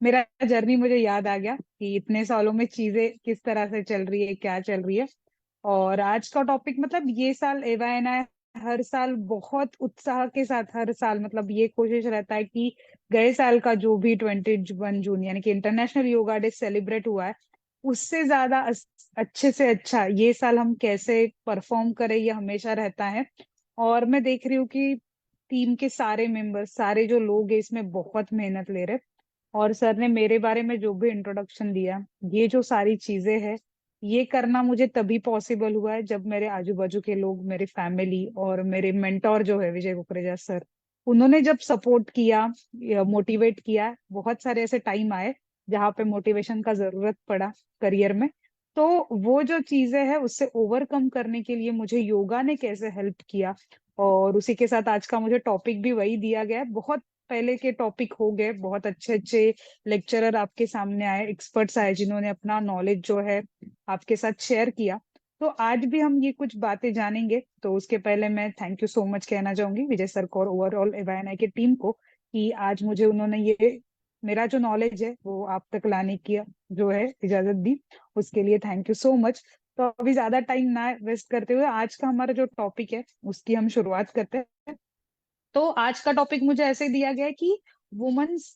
मेरा जर्नी मुझे याद आ गया कि इतने सालों में चीजें किस तरह से चल रही है, क्या चल रही है। और आज का टॉपिक मतलब ये साल एवा एन आई हर साल बहुत उत्साह के साथ, हर साल मतलब ये कोशिश रहता है कि गए साल का जो भी 21 जून यानी कि इंटरनेशनल योगा डे सेलिब्रेट हुआ है, उससे ज्यादा अच्छे से अच्छा ये साल हम कैसे परफॉर्म करें, ये हमेशा रहता है। और मैं देख रही हूँ कि टीम के सारे मेंबर्स, सारे जो लोग हैं इसमें बहुत मेहनत ले रहे। और सर ने मेरे बारे में जो भी इंट्रोडक्शन दिया, ये जो सारी चीजें हैं, ये करना मुझे तभी पॉसिबल हुआ है जब मेरे आजू बाजू के लोग, मेरी फैमिली और मेरे मेंटोर जो है विजय कुकरेजा सर, उन्होंने जब सपोर्ट किया, मोटिवेट किया। बहुत सारे ऐसे टाइम आए जहाँ पे मोटिवेशन का जरूरत पड़ा करियर में। तो वो जो चीजें हैं उससे ओवरकम करने के लिए मुझे योगा ने कैसे हेल्प किया। और उसी के साथ आज का मुझे टॉपिक भी वही दिया गया है। बहुत पहले के टॉपिक हो गए, बहुत अच्छे अच्छे लेक्चरर आपके सामने आए, एक्सपर्ट्स आए जिन्होंने अपना नॉलेज जो है आपके साथ शेयर किया। तो आज भी हम ये कुछ बातें जानेंगे। तो उसके पहले मैं थैंक यू सो मच कहना चाहूंगी विजय सर को और ओवरऑल एवायना की टीम को कि आज मुझे उन्होंने ये मेरा जो नॉलेज है वो आप तक लाने की जो है इजाजत दी। उसके लिए थैंक यू सो मच। तो अभी ज्यादा टाइम ना वेस्ट करते हुए आज का हमारा जो टॉपिक है उसकी हम शुरुआत करते हैं। तो आज का टॉपिक मुझे ऐसे दिया गया है कि वुमेन्स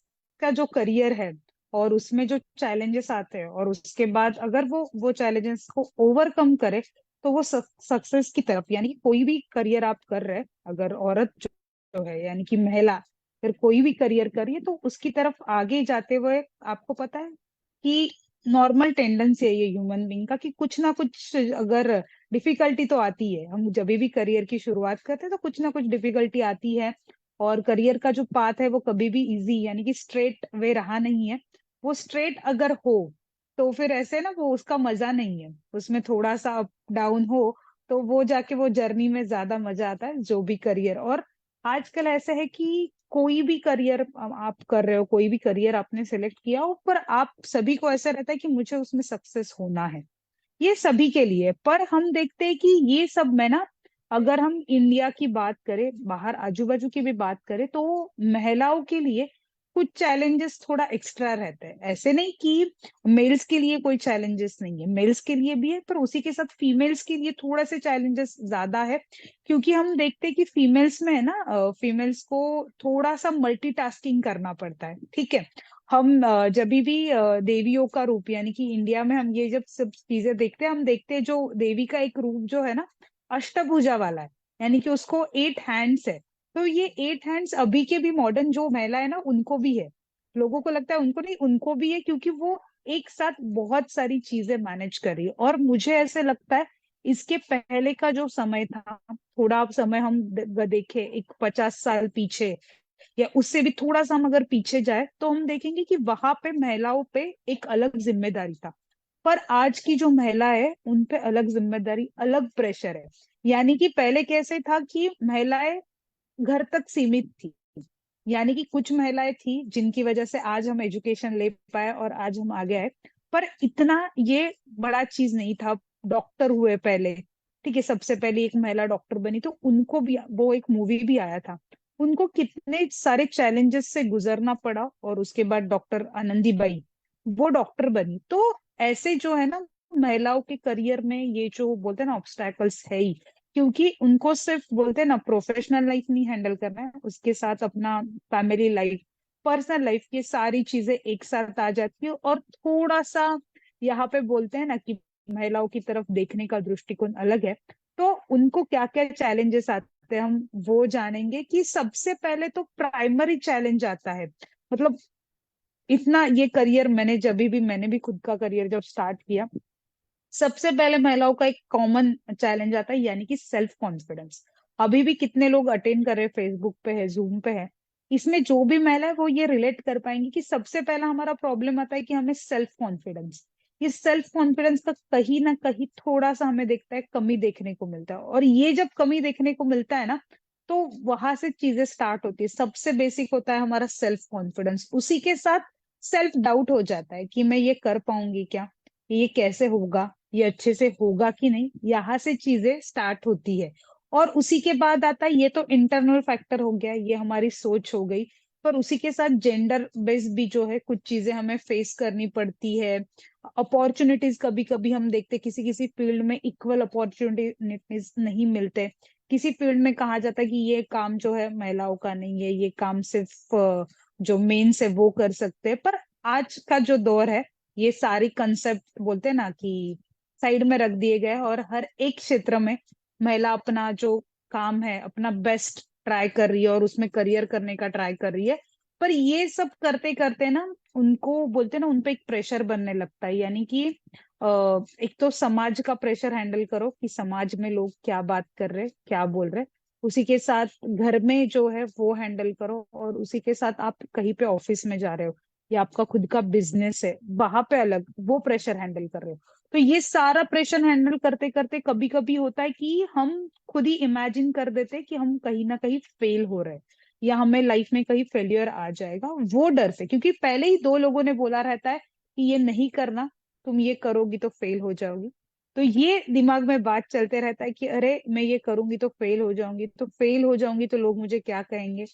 का जो करियर है और उसमें जो चैलेंजेस आते हैं, और उसके बाद अगर वो चैलेंजेस को ओवरकम करे तो वो सक्सेस की तरफ, यानी कि कोई भी करियर आप कर रहे हैं, अगर औरत जो है यानी कि महिला अगर कोई भी करियर करिए तो उसकी तरफ आगे जाते हुए आपको पता है कि नॉर्मल टेंडेंसी है ये ह्यूमन बीइंग का कि कुछ ना कुछ अगर डिफिकल्टी तो आती है। हम जब भी करियर की शुरुआत करते हैं तो कुछ ना कुछ डिफिकल्टी आती है। और करियर का जो पाथ है वो कभी भी इजी यानी कि स्ट्रेट वे रहा नहीं है। वो स्ट्रेट अगर हो तो फिर ऐसे ना वो उसका मजा नहीं है, उसमें थोड़ा सा अप डाउन हो तो वो जाके वो जर्नी में ज्यादा मजा आता है जो भी करियर। और आजकल ऐसा है कि कोई भी करियर आप कर रहे हो, कोई भी करियर आपने सेलेक्ट किया हो, पर आप सभी को ऐसा रहता है कि मुझे उसमें सक्सेस होना है। ये सभी के लिए। पर हम देखते हैं कि ये सब में ना, अगर हम इंडिया की बात करें, बाहर आजू बाजू की भी बात करें, तो महिलाओं के लिए कुछ चैलेंजेस थोड़ा एक्स्ट्रा रहते हैं। ऐसे नहीं कि मेल्स के लिए कोई चैलेंजेस नहीं है, मेल्स के लिए भी है, पर उसी के साथ फीमेल्स के लिए थोड़ा से चैलेंजेस ज्यादा है। क्योंकि हम देखते हैं कि फीमेल्स में है ना, फीमेल्स को थोड़ा सा मल्टीटास्किंग करना पड़ता है। ठीक है। हम जब भी देवियों का रूप यानी कि इंडिया में हम ये जब सब चीजें देखते हैं, हम देखते हैं जो देवी का एक रूप जो है ना, अष्टभुजा वाला है, यानी कि उसको 8 हैंड्स है। तो ये 8 हैंड्स अभी के भी मॉडर्न जो महिला है ना उनको भी है। लोगों को लगता है उनको नहीं, उनको भी है, क्योंकि वो एक साथ बहुत सारी चीजें मैनेज कर रही है। और मुझे ऐसे लगता है इसके पहले का जो समय था, थोड़ा समय हम देखे एक 50 साल पीछे या उससे भी थोड़ा सा हम अगर पीछे जाए तो हम देखेंगे कि वहां पे महिलाओं पे एक अलग जिम्मेदारी था। पर आज की जो महिला है उन पे अलग जिम्मेदारी, अलग प्रेशर है। यानी कि पहले कैसे था कि महिलाएं घर तक सीमित थी, यानी कि कुछ महिलाएं थी जिनकी वजह से आज हम एजुकेशन ले पाए और आज हम आगे आए। पर इतना ये बड़ा चीज नहीं था। डॉक्टर हुए पहले, ठीक है, सबसे पहले एक महिला डॉक्टर बनी तो उनको भी वो एक मूवी भी आया था, उनको कितने सारे चैलेंजेस से गुजरना पड़ा और उसके बाद डॉक्टर आनंदीबाई वो डॉक्टर बनी। तो ऐसे जो है ना, महिलाओं के करियर में ये जो बोलते हैं ना ऑब्स्टैकल्स है ही। क्योंकि उनको सिर्फ बोलते हैं ना प्रोफेशनल लाइफ नहीं हैंडल करना है, उसके साथ अपना फैमिली लाइफ, पर्सनल लाइफ, ये सारी चीजें एक साथ आ जाती है। और थोड़ा सा यहाँ पे बोलते हैं ना कि महिलाओं की तरफ देखने का दृष्टिकोण अलग है। तो उनको क्या क्या चैलेंजेस आते हैं हम वो जानेंगे। कि सबसे पहले तो प्राइमरी चैलेंज आता है, मतलब इतना ये करियर मैंने भी खुद का करियर जब स्टार्ट किया, सबसे पहले महिलाओं का एक कॉमन चैलेंज आता है, यानी कि सेल्फ कॉन्फिडेंस। अभी भी कितने लोग अटेंड कर रहे हैं, फेसबुक पे है, जूम पे है, इसमें जो भी महिला है वो ये रिलेट कर पाएंगे कि सबसे पहला हमारा प्रॉब्लम आता है कि हमें सेल्फ कॉन्फिडेंस। ये सेल्फ कॉन्फिडेंस का कहीं ना कहीं थोड़ा सा हमें देखता है कमी देखने को मिलता है। और ये जब कमी देखने को मिलता है ना, तो वहां से चीजें स्टार्ट होती है। सबसे बेसिक होता है हमारा सेल्फ कॉन्फिडेंस, उसी के साथ सेल्फ डाउट हो जाता है कि मैं ये कर पाऊंगी क्या, ये कैसे होगा, ये अच्छे से होगा कि नहीं, यहाँ से चीजें स्टार्ट होती है। और उसी के बाद आता है, ये तो इंटरनल फैक्टर हो गया, ये हमारी सोच हो गई। पर उसी के साथ जेंडर बेस्ड भी जो है कुछ चीजें हमें फेस करनी पड़ती है। अपॉर्चुनिटीज कभी कभी हम देखते किसी किसी फील्ड में इक्वल अपॉर्चुनिटीज नहीं मिलते। किसी फील्ड में कहा जाता है कि ये काम जो है महिलाओं का नहीं है, ये काम सिर्फ जो मेंस है वो कर सकते हैं। पर आज का जो दौर है, ये सारी कंसेप्ट बोलते हैं ना कि साइड में रख दिए गए हैं, और हर एक क्षेत्र में महिला अपना जो काम है अपना बेस्ट ट्राई कर रही है और उसमें करियर करने का ट्राई कर रही है। पर ये सब करते करते ना उनको बोलते हैं ना उनपे एक प्रेशर बनने लगता है, यानी कि एक तो समाज का प्रेशर हैंडल करो कि समाज में लोग क्या बात कर रहे क्या बोल रहे, उसी के साथ घर में जो है वो हैंडल करो, और उसी के साथ आप कहीं पे ऑफिस में जा रहे हो या आपका खुद का बिजनेस है वहां पे अलग वो प्रेशर हैंडल कर रहे हो। तो ये सारा प्रेशर हैंडल करते करते कभी कभी होता है कि हम खुद ही इमेजिन कर देते हैं कि हम कहीं ना कहीं फेल हो रहे हैं या हमें लाइफ में कहीं फेलियर आ जाएगा, वो डर से, क्योंकि पहले ही दो लोगों ने बोला रहता है कि ये नहीं करना, तुम ये करोगी तो फेल हो जाओगी। तो ये दिमाग में बात चलते रहता है कि अरे मैं ये करूंगी तो फेल हो जाऊंगी, तो फेल हो जाऊंगी तो लोग मुझे क्या कहेंगे,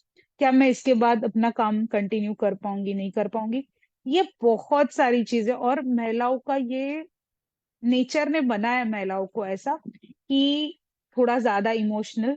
क्या मैं इसके बाद अपना काम कंटिन्यू कर पाऊंगी नहीं कर पाऊंगी। ये बहुत सारी चीजें, और महिलाओं का ये नेचर ने बनाया महिलाओं को ऐसा कि थोड़ा ज्यादा इमोशनल,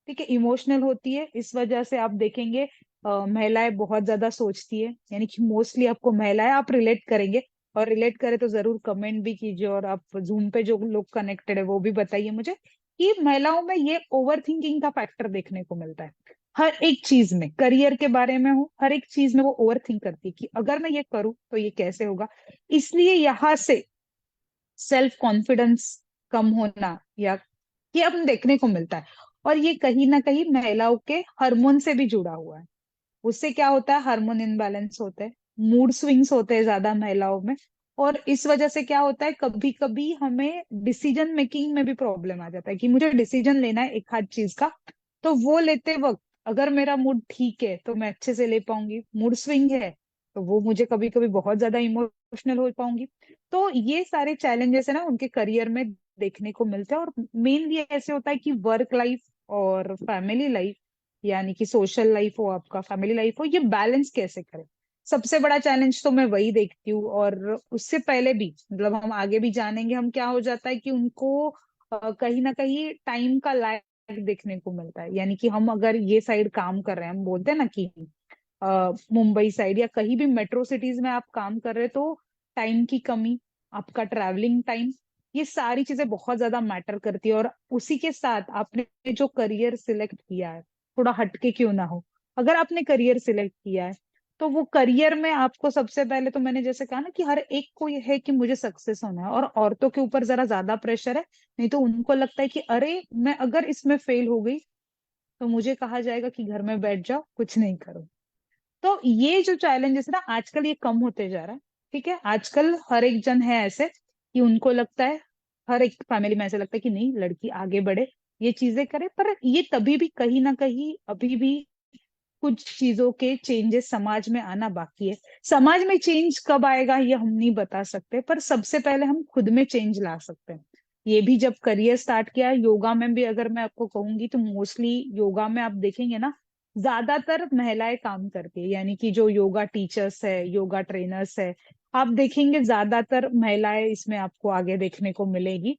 ठीक है, इमोशनल होती है। इस वजह से आप देखेंगे महिलाएं बहुत ज्यादा सोचती है, यानी कि मोस्टली आपको महिलाएं आप रिलेट करेंगे, और रिलेट करें तो जरूर कमेंट भी कीजिए, और आप जूम पे जो लोग कनेक्टेड है वो भी बताइए मुझे कि महिलाओं में ये ओवर थिंकिंग का फैक्टर देखने को मिलता है। हर एक चीज में, करियर के बारे में हो, हर एक चीज में वो ओवर थिंक करती है कि अगर मैं ये करूँ तो ये कैसे होगा। इसलिए यहाँ से सेल्फ कॉन्फिडेंस कम होना या ये अब देखने को मिलता है। और ये कहीं ना कहीं महिलाओं के हार्मोन से भी जुड़ा हुआ है। उससे क्या होता है, हार्मोन इनबैलेंस होते हैं, मूड स्विंग्स होते हैं ज्यादा महिलाओं में, और इस वजह से क्या होता है कभी कभी हमें डिसीजन मेकिंग में भी प्रॉब्लम आ जाता है कि मुझे डिसीजन लेना है एक आध चीज का, तो वो लेते वक्त अगर मेरा मूड ठीक है तो मैं अच्छे से ले पाऊंगी, मूड स्विंग है तो वो मुझे कभी कभी बहुत ज्यादा इमोशनल हो पाऊंगी। तो ये सारे चैलेंजेस है ना उनके करियर में देखने को मिलते हैं। और मेनली ऐसे होता है कि वर्क लाइफ और फैमिली लाइफ, यानी कि सोशल लाइफ हो आपका फैमिली लाइफ हो, ये बैलेंस कैसे करें, सबसे बड़ा चैलेंज तो मैं वही देखती हूँ। और उससे पहले भी मतलब हम आगे भी जानेंगे, हम क्या हो जाता है कि उनको कहीं ना कहीं टाइम का लैग देखने को मिलता है। यानी कि हम अगर ये साइड काम कर रहे हैं, हम बोलते हैं ना कि मुंबई साइड या कहीं भी मेट्रो सिटीज में आप काम कर रहे हैं, तो टाइम की कमी, आपका ट्रैवलिंग टाइम, ये सारी चीजें बहुत ज्यादा मैटर करती है। और उसी के साथ आपने जो करियर सिलेक्ट किया है, थोड़ा हटके क्यों ना हो, अगर आपने करियर सिलेक्ट किया है तो वो करियर में आपको सबसे पहले तो मैंने जैसे कहा ना कि हर एक को ये है कि मुझे सक्सेस होना है, और औरतों के ऊपर जरा ज्यादा प्रेशर है। नहीं तो उनको लगता है कि अरे मैं अगर इसमें फेल हो गई तो मुझे कहा जाएगा कि घर में बैठ जाओ कुछ नहीं करो। तो ये जो चैलेंजेस ना आजकल ये कम होते जा रहा है। ठीक है, आजकल हर एक जन है ऐसे कि उनको लगता है, हर एक फैमिली में ऐसे लगता है कि नहीं लड़की आगे बढ़े, ये चीजें करे। पर ये तभी भी कहीं ना कहीं अभी भी कुछ चीजों के चेंजेस समाज में आना बाकी है। समाज में चेंज कब आएगा ये हम नहीं बता सकते, पर सबसे पहले हम खुद में चेंज ला सकते हैं। ये भी जब करियर स्टार्ट किया योगा में भी, अगर मैं आपको कहूंगी तो मोस्टली योगा में आप देखेंगे ना ज्यादातर महिलाएं काम करती है, यानी कि जो योगा टीचर्स है, योगा ट्रेनर्स है, आप देखेंगे ज्यादातर महिलाएं इसमें आपको आगे देखने को मिलेगी।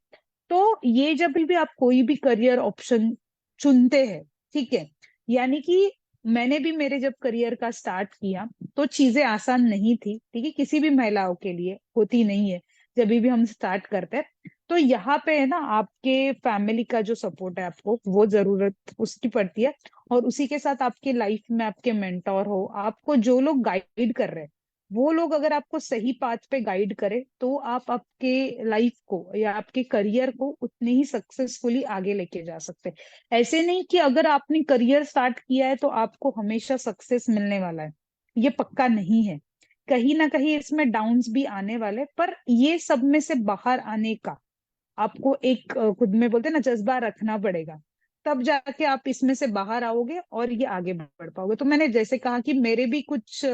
तो ये जब भी आप कोई भी करियर ऑप्शन चुनते हैं, ठीक है, यानी कि मैंने भी मेरे जब करियर का स्टार्ट किया तो चीजें आसान नहीं थी, ठीक है, किसी भी महिलाओं के लिए होती नहीं है जब भी हम स्टार्ट करते हैं। तो यहाँ पे है ना आपके फैमिली का जो सपोर्ट है आपको वो जरूरत उसकी पड़ती है, और उसी के साथ आपके लाइफ में आपके मेंटोर हो, आपको जो लोग गाइड कर रहे हैं वो लोग अगर आपको सही पाथ पे गाइड करे तो आप आपके लाइफ को या आपके करियर को उतने ही सक्सेसफुली आगे लेके जा सकते हैं। ऐसे नहीं कि अगर आपने करियर स्टार्ट किया है तो आपको हमेशा सक्सेस मिलने वाला है, ये पक्का नहीं है। कहीं ना कहीं इसमें डाउन्स भी आने वाले, पर ये सब में से बाहर आने का आपको एक खुद में बोलते हैं ना जज्बा रखना पड़ेगा, तब जाके आप इसमें से बाहर आओगे और ये आगे बढ़ पाओगे। तो मैंने जैसे कहा कि मेरे भी कुछ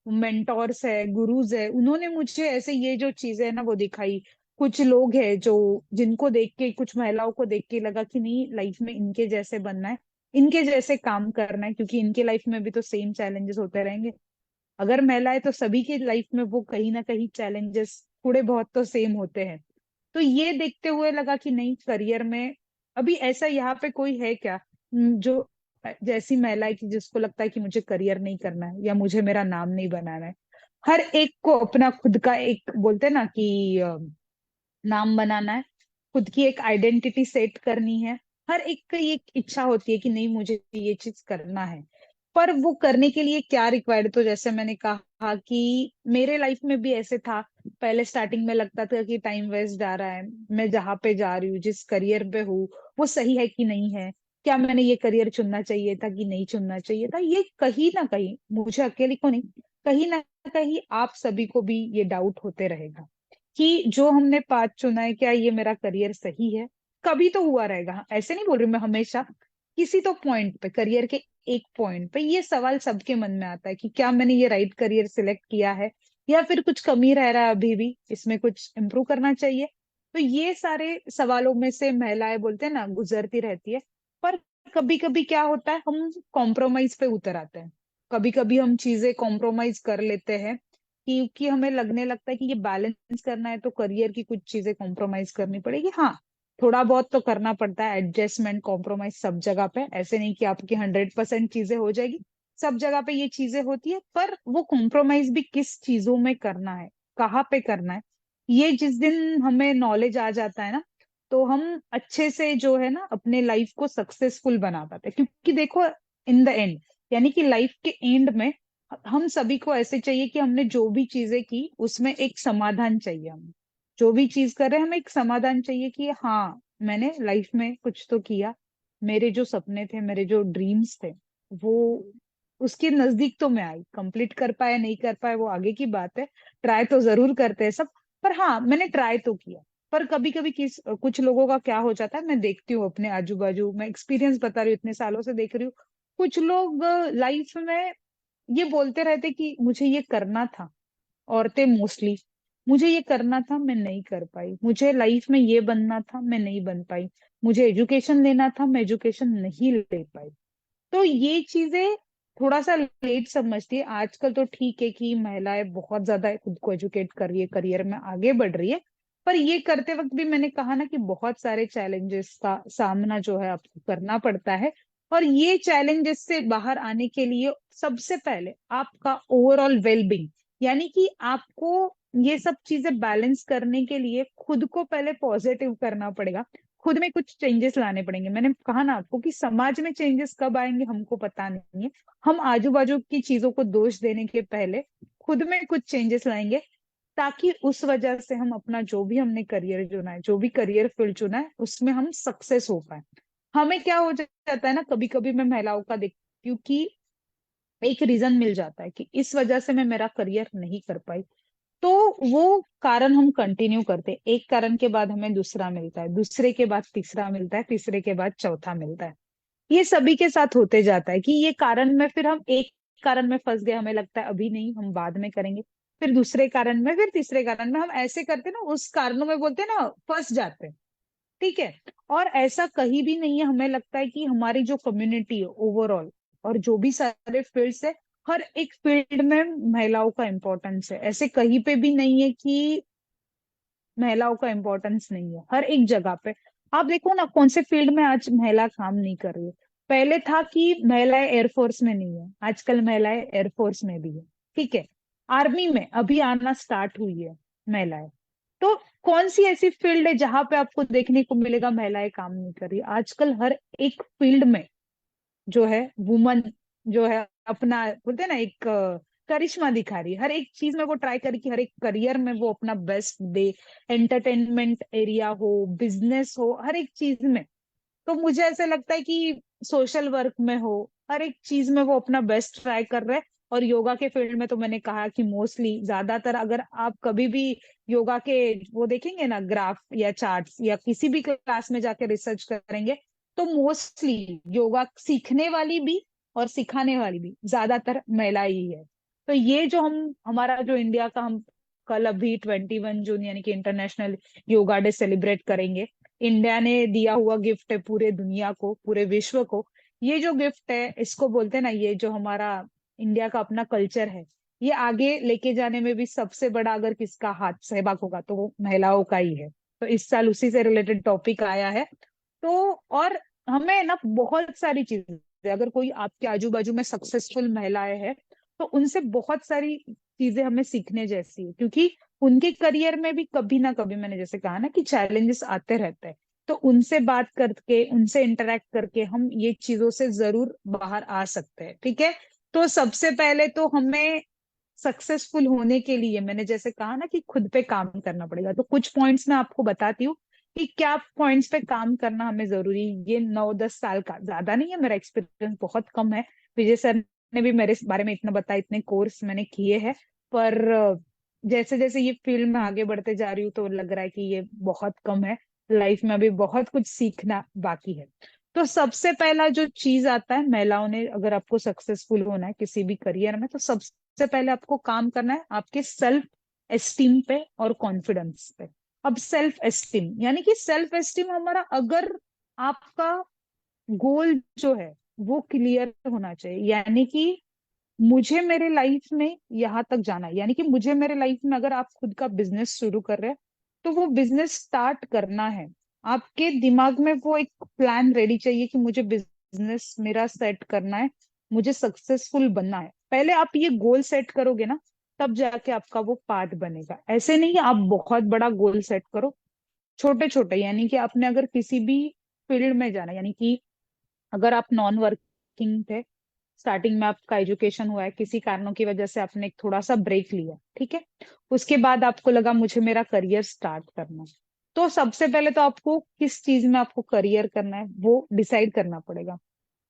मेंटोर्स है, गुरुज है, उन्होंने मुझे ऐसे ये जो चीजें है ना वो दिखाई। कुछ लोग हैं जो जिनको देख के, कुछ महिलाओं को देख के लगा कि नहीं लाइफ में इनके जैसे बनना है, इनके जैसे काम करना है, क्योंकि इनके लाइफ में भी तो सेम चैलेंजेस होते रहेंगे। अगर महिला है तो सभी की लाइफ में वो कहीं ना कहीं चैलेंजेस थोड़े बहुत तो सेम होते हैं। तो ये देखते हुए लगा कि नहीं, करियर में अभी ऐसा यहाँ पे कोई है क्या जो जैसी महिला है कि जिसको लगता है कि मुझे करियर नहीं करना है या मुझे मेरा नाम नहीं बनाना है। हर एक को अपना खुद का एक बोलते हैं ना कि नाम बनाना है, खुद की एक आइडेंटिटी सेट करनी है। हर एक की एक इच्छा होती है कि नहीं, मुझे ये चीज करना है। पर वो करने के लिए क्या रिक्वायर्ड, तो जैसे मैंने कहा कि मेरे लाइफ में भी ऐसे था। पहले स्टार्टिंग में लगता था कि टाइम वेस्ट जा रहा है, मैं जहाँ पे जा रही हूँ, जिस करियर पे हूँ, वो सही है कि नहीं है, क्या मैंने ये करियर चुनना चाहिए था कि नहीं चुनना चाहिए था। ये कहीं ना कहीं मुझे अकेले को नहीं, कहीं ना कहीं आप सभी को भी ये डाउट होते रहेगा कि जो हमने पाथ चुना है, क्या ये मेरा करियर सही है। कभी तो हुआ रहेगा, ऐसे नहीं बोल रही मैं, हमेशा किसी तो पॉइंट पे, करियर के एक पॉइंट पे ये सवाल सबके मन में आता है कि क्या मैंने ये राइट करियर सिलेक्ट किया है, या फिर कुछ कमी रह रहा है अभी भी, इसमें कुछ इम्प्रूव करना चाहिए। तो ये सारे सवालों में से महिलाएं बोलते हैं ना गुजरती रहती है। पर कभी कभी क्या होता है, हम कॉम्प्रोमाइज पे उतर आते हैं। कभी कभी हम चीजें कॉम्प्रोमाइज कर लेते हैं, क्योंकि हमें लगने लगता है कि ये बैलेंस करना है तो करियर की कुछ चीजें कॉम्प्रोमाइज करनी पड़ेगी। हाँ, थोड़ा बहुत तो करना पड़ता है एडजस्टमेंट, कॉम्प्रोमाइज सब जगह पे, ऐसे नहीं कि आपकी 100% चीजें हो जाएगी। सब जगह पे ये चीजें होती है, पर वो कॉम्प्रोमाइज भी किस चीजों में करना है, कहाँ पे करना है, ये जिस दिन हमें नॉलेज आ जाता है ना, तो हम अच्छे से जो है ना अपने लाइफ को सक्सेसफुल बना पाते हैं। क्योंकि देखो, इन द एंड, यानी कि लाइफ के एंड में हम सभी को ऐसे चाहिए कि हमने जो भी चीजें की उसमें एक समाधान चाहिए। हमें जो भी चीज कर रहे हैं, हमें एक समाधान चाहिए कि हाँ, मैंने लाइफ में कुछ तो किया, मेरे जो सपने थे, मेरे जो ड्रीम्स थे, वो उसके नजदीक तो मैं आई। कंप्लीट कर पाए नहीं कर पाए वो आगे की बात है, ट्राई तो जरूर करते हैं सब। पर हाँ, मैंने ट्राई तो किया। पर कभी कभी कुछ लोगों का क्या हो जाता है, मैं देखती हूँ अपने आजू बाजू, मैं एक्सपीरियंस बता रही हूँ, इतने सालों से देख रही हूँ। कुछ लोग लाइफ में ये बोलते रहते कि मुझे ये करना था, औरतें मोस्टली, मुझे ये करना था मैं नहीं कर पाई, मुझे लाइफ में ये बनना था मैं नहीं बन पाई, मुझे एजुकेशन लेना था मैं एजुकेशन नहीं ले पाई। तो ये चीजें थोड़ा सा लेट समझती है। आजकल तो ठीक है कि महिलाएं बहुत ज्यादा खुद को एजुकेट कर रही है, करियर में आगे बढ़ रही है। पर ये करते वक्त भी मैंने कहा ना कि बहुत सारे चैलेंजेस का सामना जो है आपको करना पड़ता है। और ये चैलेंजेस से बाहर आने के लिए सबसे पहले आपका ओवरऑल वेलबींग, यानी कि आपको ये सब चीजें बैलेंस करने के लिए खुद को पहले पॉजिटिव करना पड़ेगा। खुद में कुछ चेंजेस लाने पड़ेंगे। मैंने कहा ना आपको कि समाज में चेंजेस कब आएंगे हमको पता नहीं है। हम आजू बाजू की चीजों को दोष देने के पहले खुद में कुछ चेंजेस लाएंगे, ताकि उस वजह से हम अपना जो भी हमने करियर चुना है, जो भी करियर फील्ड चुना है, उसमें हम सक्सेस हो पाए। हमें क्या हो जाता है ना, कभी कभी मैं महिलाओं का देखती हूँ कि एक रीजन मिल जाता है कि इस वजह से मैं मेरा करियर नहीं कर पाई। तो वो कारण हम कंटिन्यू करते हैं, एक कारण के बाद हमें दूसरा मिलता है, दूसरे के बाद तीसरा मिलता है, तीसरे के बाद चौथा मिलता है। ये सभी के साथ होते जाता है कि ये कारण में फिर हम एक कारण में फंस गए, हमें लगता है अभी नहीं, हम बाद में करेंगे। फिर दूसरे कारण में, फिर तीसरे कारण में, हम ऐसे करते ना, उस कारणों में बोलते हैं ना, फंस जाते हैं। ठीक है। और ऐसा कहीं भी नहीं है, हमें लगता है कि हमारी जो कम्युनिटी है ओवरऑल, और जो भी सारे फील्ड्स है, हर एक फील्ड में महिलाओं का इम्पोर्टेंस है। ऐसे कहीं पे भी नहीं है कि महिलाओं का इम्पोर्टेंस नहीं है, हर एक जगह पे। आप देखो ना, कौन से फील्ड में आज महिला काम नहीं कर रही है। पहले था कि महिलाएं एयरफोर्स में नहीं है, आजकल महिलाएं एयरफोर्स में भी है। ठीक है। आर्मी में अभी आना स्टार्ट हुई है महिलाएं। तो कौन सी ऐसी फील्ड है जहां पे आपको देखने को मिलेगा महिलाएं काम नहीं कर रही? आजकल हर एक फील्ड में जो है वुमन जो है अपना बोलते हैं ना एक करिश्मा दिखा रही है। हर एक चीज में वो ट्राई करे कि हर एक करियर में वो अपना बेस्ट दे। एंटरटेनमेंट एरिया हो, बिजनेस हो, हर एक चीज में। तो मुझे ऐसा लगता है कि सोशल वर्क में हो, हर एक चीज में वो अपना बेस्ट ट्राई कर रहे हैं। और योगा के फील्ड में तो मैंने कहा कि मोस्टली ज्यादातर, अगर आप कभी भी योगा के वो देखेंगे ना ग्राफ या चार्ट्स, या किसी भी क्लास में जाके रिसर्च करेंगे, तो मोस्टली योगा सीखने वाली भी और सिखाने वाली भी ज्यादातर महिला ही है। तो ये जो हम हमारा जो इंडिया का, हम कल अभी 21 जून यानी कि इंटरनेशनल योगा डे सेलिब्रेट करेंगे। इंडिया ने दिया हुआ गिफ्ट है पूरे दुनिया को, पूरे विश्व को, ये जो गिफ्ट है इसको बोलते हैं ना, ये जो हमारा इंडिया का अपना कल्चर है, ये आगे लेके जाने में भी सबसे बड़ा अगर किसका हाथ सहभाग होगा तो वो महिलाओं का ही है। तो इस साल उसी से रिलेटेड टॉपिक आया है। तो और हमें ना बहुत सारी चीजें, अगर कोई आपके आजू बाजू में सक्सेसफुल महिलाएं हैं तो उनसे बहुत सारी चीजें हमें सीखने जैसी है, क्योंकि उनके करियर में भी कभी ना कभी, मैंने जैसे कहा ना कि चैलेंजेस आते रहते हैं। तो उनसे बात करके, उनसे इंटरेक्ट करके हम ये चीजों से जरूर बाहर आ सकते हैं। ठीक है। तो सबसे पहले तो हमें सक्सेसफुल होने के लिए, मैंने जैसे कहा ना कि खुद पे काम करना पड़ेगा, तो कुछ पॉइंट्स मैं आपको बताती हूँ कि क्या पॉइंट्स पे काम करना हमें जरूरी है। ये 9-10 साल का ज्यादा नहीं है, मेरा एक्सपीरियंस बहुत कम है। विजय सर ने भी मेरे इस बारे में इतना बताया, इतने कोर्स मैंने किए हैं। पर जैसे जैसे ये फील्ड में आगे बढ़ते जा रही हूँ तो लग रहा है कि ये बहुत कम है। लाइफ में अभी बहुत कुछ सीखना बाकी है। तो सबसे पहला जो चीज आता है, महिलाओं ने अगर आपको सक्सेसफुल होना है किसी भी करियर में, तो सबसे पहले आपको काम करना है आपके सेल्फ एस्टीम पे और कॉन्फिडेंस पे। अब सेल्फ एस्टीम यानी कि सेल्फ एस्टीम हमारा, अगर आपका गोल जो है वो क्लियर होना चाहिए, यानी कि मुझे मेरे लाइफ में यहाँ तक जाना है, यानी कि मुझे मेरे लाइफ में, अगर आप खुद का बिजनेस शुरू कर रहे हैं तो वो बिजनेस स्टार्ट करना है। आपके दिमाग में वो एक प्लान रेडी चाहिए कि मुझे बिजनेस मेरा सेट करना है, मुझे सक्सेसफुल बनना है। पहले आप ये गोल सेट करोगे ना, तब जाके आपका वो पाथ बनेगा। ऐसे नहीं कि आप बहुत बड़ा गोल सेट करो, छोटे छोटे, यानी कि आपने अगर किसी भी फील्ड में जाना, यानी कि अगर आप नॉन वर्किंग थे, स्टार्टिंग में आपका एजुकेशन हुआ है, किसी कारणों की वजह से आपने एक थोड़ा सा ब्रेक लिया, ठीक है, उसके बाद आपको लगा मुझे मेरा करियर स्टार्ट करना है, तो सबसे पहले तो आपको किस चीज में आपको करियर करना है वो डिसाइड करना पड़ेगा।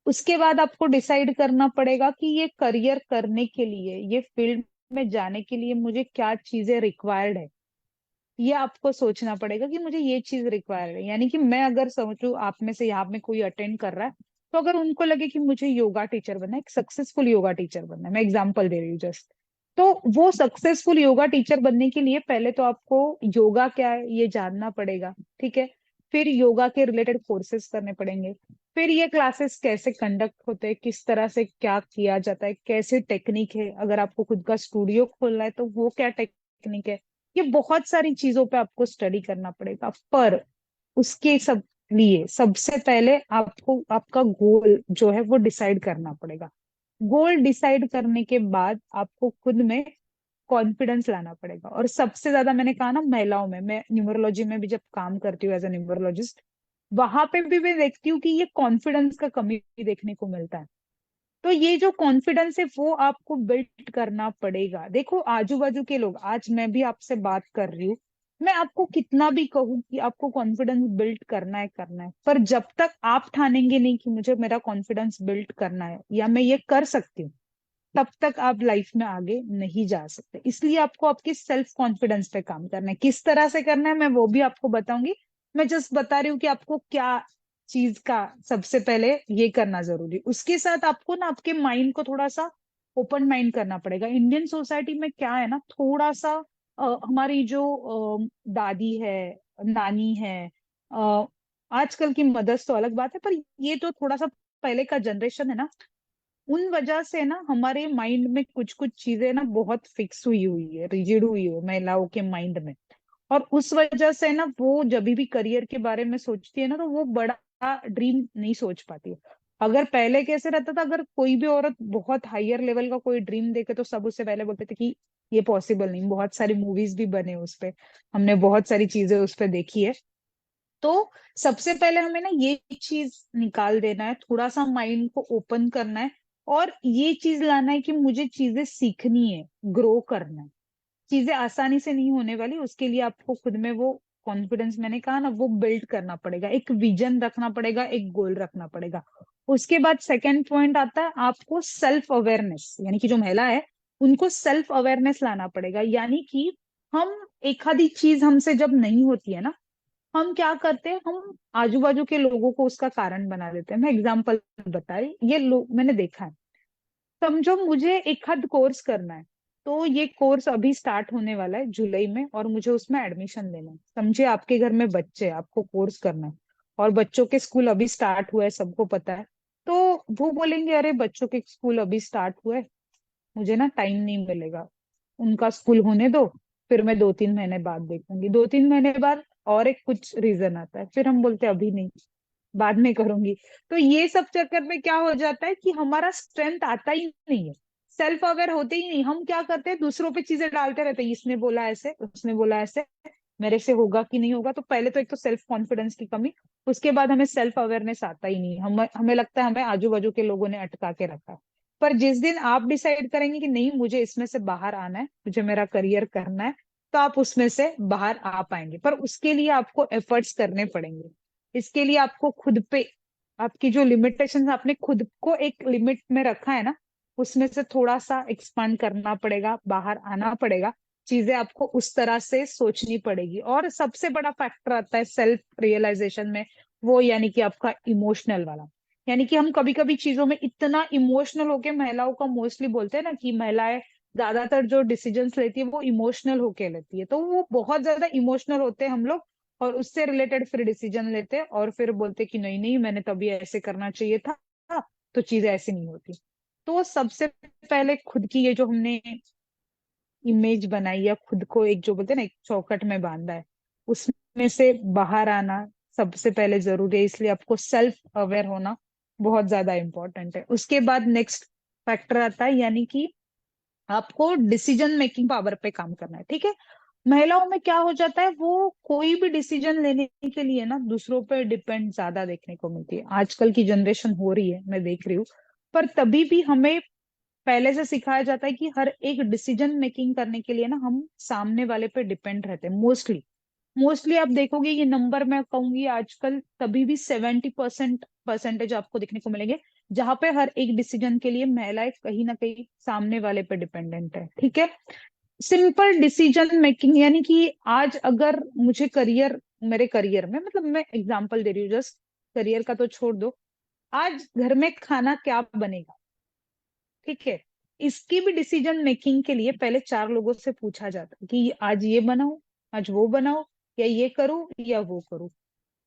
उसके बाद आपको डिसाइड करना पड़ेगा कि ये करियर करने के लिए, ये फील्ड में जाने के लिए मुझे क्या चीजें रिक्वायर्ड है। ये आपको सोचना पड़ेगा कि मुझे ये चीज रिक्वायर्ड है। यानी कि मैं अगर समझू आप में से यहाँ में कोई अटेंड कर रहा है, तो अगर उनको लगे कि मुझे योगा टीचर बनना है, एक सक्सेसफुल योगा टीचर बनना है, मैं एग्जांपल दे रही हूँ जस्ट, तो वो सक्सेसफुल योगा टीचर बनने के लिए पहले तो आपको योगा क्या है ये जानना पड़ेगा। ठीक है। फिर योगा के रिलेटेड कोर्सेज करने पड़ेंगे। फिर ये क्लासेस कैसे कंडक्ट होते हैं, किस तरह से क्या किया जाता है, कैसे टेक्निक है, अगर आपको खुद का स्टूडियो खोलना है तो वो क्या टेक्निक है। ये बहुत सारी चीजों पे आपको स्टडी करना पड़ेगा। पर उसके सब लिए सबसे पहले आपको आपका गोल जो है वो डिसाइड करना पड़ेगा। गोल डिसाइड करने के बाद आपको खुद में कॉन्फिडेंस लाना पड़ेगा। और सबसे ज्यादा मैंने कहा ना, महिलाओं में, मैं न्यूमरोलॉजी में भी जब काम करती हूँ एज ए न्यूमरोलॉजिस्ट, वहां पे भी मैं देखती हूँ कि ये कॉन्फिडेंस का कमी देखने को मिलता है। तो ये जो कॉन्फिडेंस है वो आपको बिल्ड करना पड़ेगा। देखो आजू बाजू के लोग, आज मैं भी आपसे बात कर रही हूँ, मैं आपको कितना भी कहूँ कि आपको कॉन्फिडेंस बिल्ड करना है, पर जब तक आप ठानेंगे नहीं कि मुझे मेरा कॉन्फिडेंस बिल्ड करना है या मैं ये कर सकती हूँ, तब तक आप लाइफ में आगे नहीं जा सकते। इसलिए आपको आपके सेल्फ कॉन्फिडेंस पे काम करना है। किस तरह से करना है मैं वो भी आपको बताऊंगी। मैं जस्ट बता रही हूँ कि आपको क्या चीज का सबसे पहले ये करना जरूरी। उसके साथ आपको ना आपके माइंड को थोड़ा सा ओपन माइंड करना पड़ेगा। इंडियन सोसाइटी में क्या है ना, थोड़ा सा हमारी जो दादी है, नानी है, अ, आजकल की मदर्स तो अलग बात है, पर ये तो थोड़ा सा पहले का जनरेशन है ना, उन वजह से ना हमारे माइंड में कुछ कुछ चीजें ना बहुत फिक्स हुई हुई है, रिजिड हुई है महिलाओं के माइंड में। और उस वजह से ना वो जब भी करियर के बारे में सोचती है ना, तो वो बड़ा ड्रीम नहीं सोच पाती है। अगर पहले कैसे रहता था, अगर कोई भी औरत बहुत हायर लेवल का कोई ड्रीम देखे तो सब उससे पहले बोलते थे कि ये पॉसिबल नहीं। बहुत सारी मूवीज भी बने उस पे, हमने बहुत सारी चीजें उस पे देखी है। तो सबसे पहले हमें ना ये चीज निकाल देना है, थोड़ा सा माइंड को ओपन करना है, और ये चीज लाना है कि मुझे चीजें सीखनी है, ग्रो करना है। चीजें आसानी से नहीं होने वाली, उसके लिए आपको खुद में वो कॉन्फिडेंस, मैंने कहा ना, वो बिल्ड करना पड़ेगा, एक विजन रखना पड़ेगा, एक गोल रखना पड़ेगा। उसके बाद सेकंड पॉइंट आता है आपको सेल्फ अवेयरनेस, यानी कि जो महिला है उनको सेल्फ अवेयरनेस लाना पड़ेगा। यानी कि हम एक आधी चीज हमसे जब नहीं होती है ना, हम क्या करते हैं, हम आजू बाजू के लोगों को उसका कारण बना देते हैं। मैं एग्जांपल बता रही, ये लोग मैंने देखा है। समझो मुझे एक आध कोर्स करना है, तो ये कोर्स अभी स्टार्ट होने वाला है जुलाई में, और मुझे उसमें एडमिशन लेना है। समझे आपके घर में बच्चे हैं, आपको कोर्स करना है, और बच्चों के स्कूल अभी स्टार्ट हुआ है, सबको पता है। तो वो बोलेंगे अरे बच्चों के स्कूल अभी स्टार्ट हुए, मुझे ना टाइम नहीं मिलेगा, उनका स्कूल होने दो, फिर मैं 2-3 महीने बाद देखूंगी। 2-3 महीने बाद और एक कुछ रीजन आता है, फिर हम बोलते हैं अभी नहीं, बाद में करूंगी। तो ये सब चक्कर में क्या हो जाता है कि हमारा स्ट्रेंथ आता ही नहीं है, सेल्फ अवेयर होते ही नहीं। हम क्या करते हैं, दूसरों पे चीजें डालते रहते हैं, इसने बोला ऐसे, उसने बोला ऐसे, मेरे से होगा कि नहीं होगा। तो पहले तो एक तो सेल्फ कॉन्फिडेंस की कमी, उसके बाद हमें सेल्फ अवेयरनेस आता ही नहीं, हमें लगता है हमें आजू बाजू के लोगों ने अटका के रखा है। पर जिस दिन आप डिसाइड करेंगे कि नहीं मुझे इसमें से बाहर आना है, मुझे मेरा करियर करना है, तो आप उसमें से बाहर आ पाएंगे। पर उसके लिए आपको एफर्ट्स करने पड़ेंगे। इसके लिए आपको खुद पे, आपकी जो लिमिटेशन आपने खुद को एक लिमिट में रखा है ना, उसमें से थोड़ा सा एक्सपांड करना पड़ेगा, बाहर आना पड़ेगा। चीजें आपको उस तरह से सोचनी पड़ेगी। और सबसे बड़ा फैक्टर आता है सेल्फ रियलाइजेशन में, वो यानी कि आपका इमोशनल वाला। यानी कि हम कभी कभी चीजों में इतना इमोशनल होके, महिलाओं का मोस्टली बोलते हैं ना कि महिलाएं ज्यादातर जो डिसीजंस लेती है वो इमोशनल होके लेती है, तो वो बहुत ज्यादा इमोशनल होते हैं हम लोग, और उससे रिलेटेड फिर डिसीजन लेते हैं और फिर बोलते कि नहीं नहीं मैंने तभी ऐसे करना चाहिए था, तो चीजें ऐसे नहीं होती। तो सबसे पहले खुद की ये जो हमने इमेज बनाई, या खुद को एक जो बोलते हैं ना एक चौकट में बांधा है, उसमें से बाहर आना सबसे पहले जरूरी है। इसलिए आपको सेल्फ अवेयर होना बहुत ज्यादा इंपॉर्टेंट है। उसके बाद नेक्स्ट फैक्टर आता है, यानी कि आपको डिसीजन मेकिंग पावर पे काम करना है। ठीक है, महिलाओं में क्या हो जाता है, वो कोई भी डिसीजन लेने के लिए ना दूसरों पे डिपेंड ज्यादा देखने को मिलती है। आजकल की जनरेशन हो रही है, मैं देख रही हूँ। पर तभी भी हमें पहले से सिखाया जाता है कि हर एक डिसीजन मेकिंग करने के लिए ना हम सामने वाले पे डिपेंड रहते हैं मोस्टली। मोस्टली आप देखोगे ये नंबर मैं कहूंगी आजकल तभी भी 70% परसेंटेज आपको देखने को मिलेंगे, जहां पे हर एक डिसीजन के लिए महिलाएं कहीं ना कहीं सामने वाले पे डिपेंडेंट है। ठीक है, सिंपल डिसीजन मेकिंग, यानी कि आज अगर मुझे करियर, मेरे करियर में मतलब मैं एग्जांपल दे रही हूँ जस्ट, करियर का तो छोड़ दो, आज घर में खाना क्या बनेगा, ठीक है, इसकी भी डिसीजन मेकिंग के लिए पहले 4 लोगों से पूछा जाता है कि आज ये बनाओ, आज वो बनाओ, या ये करूं या वो करूं।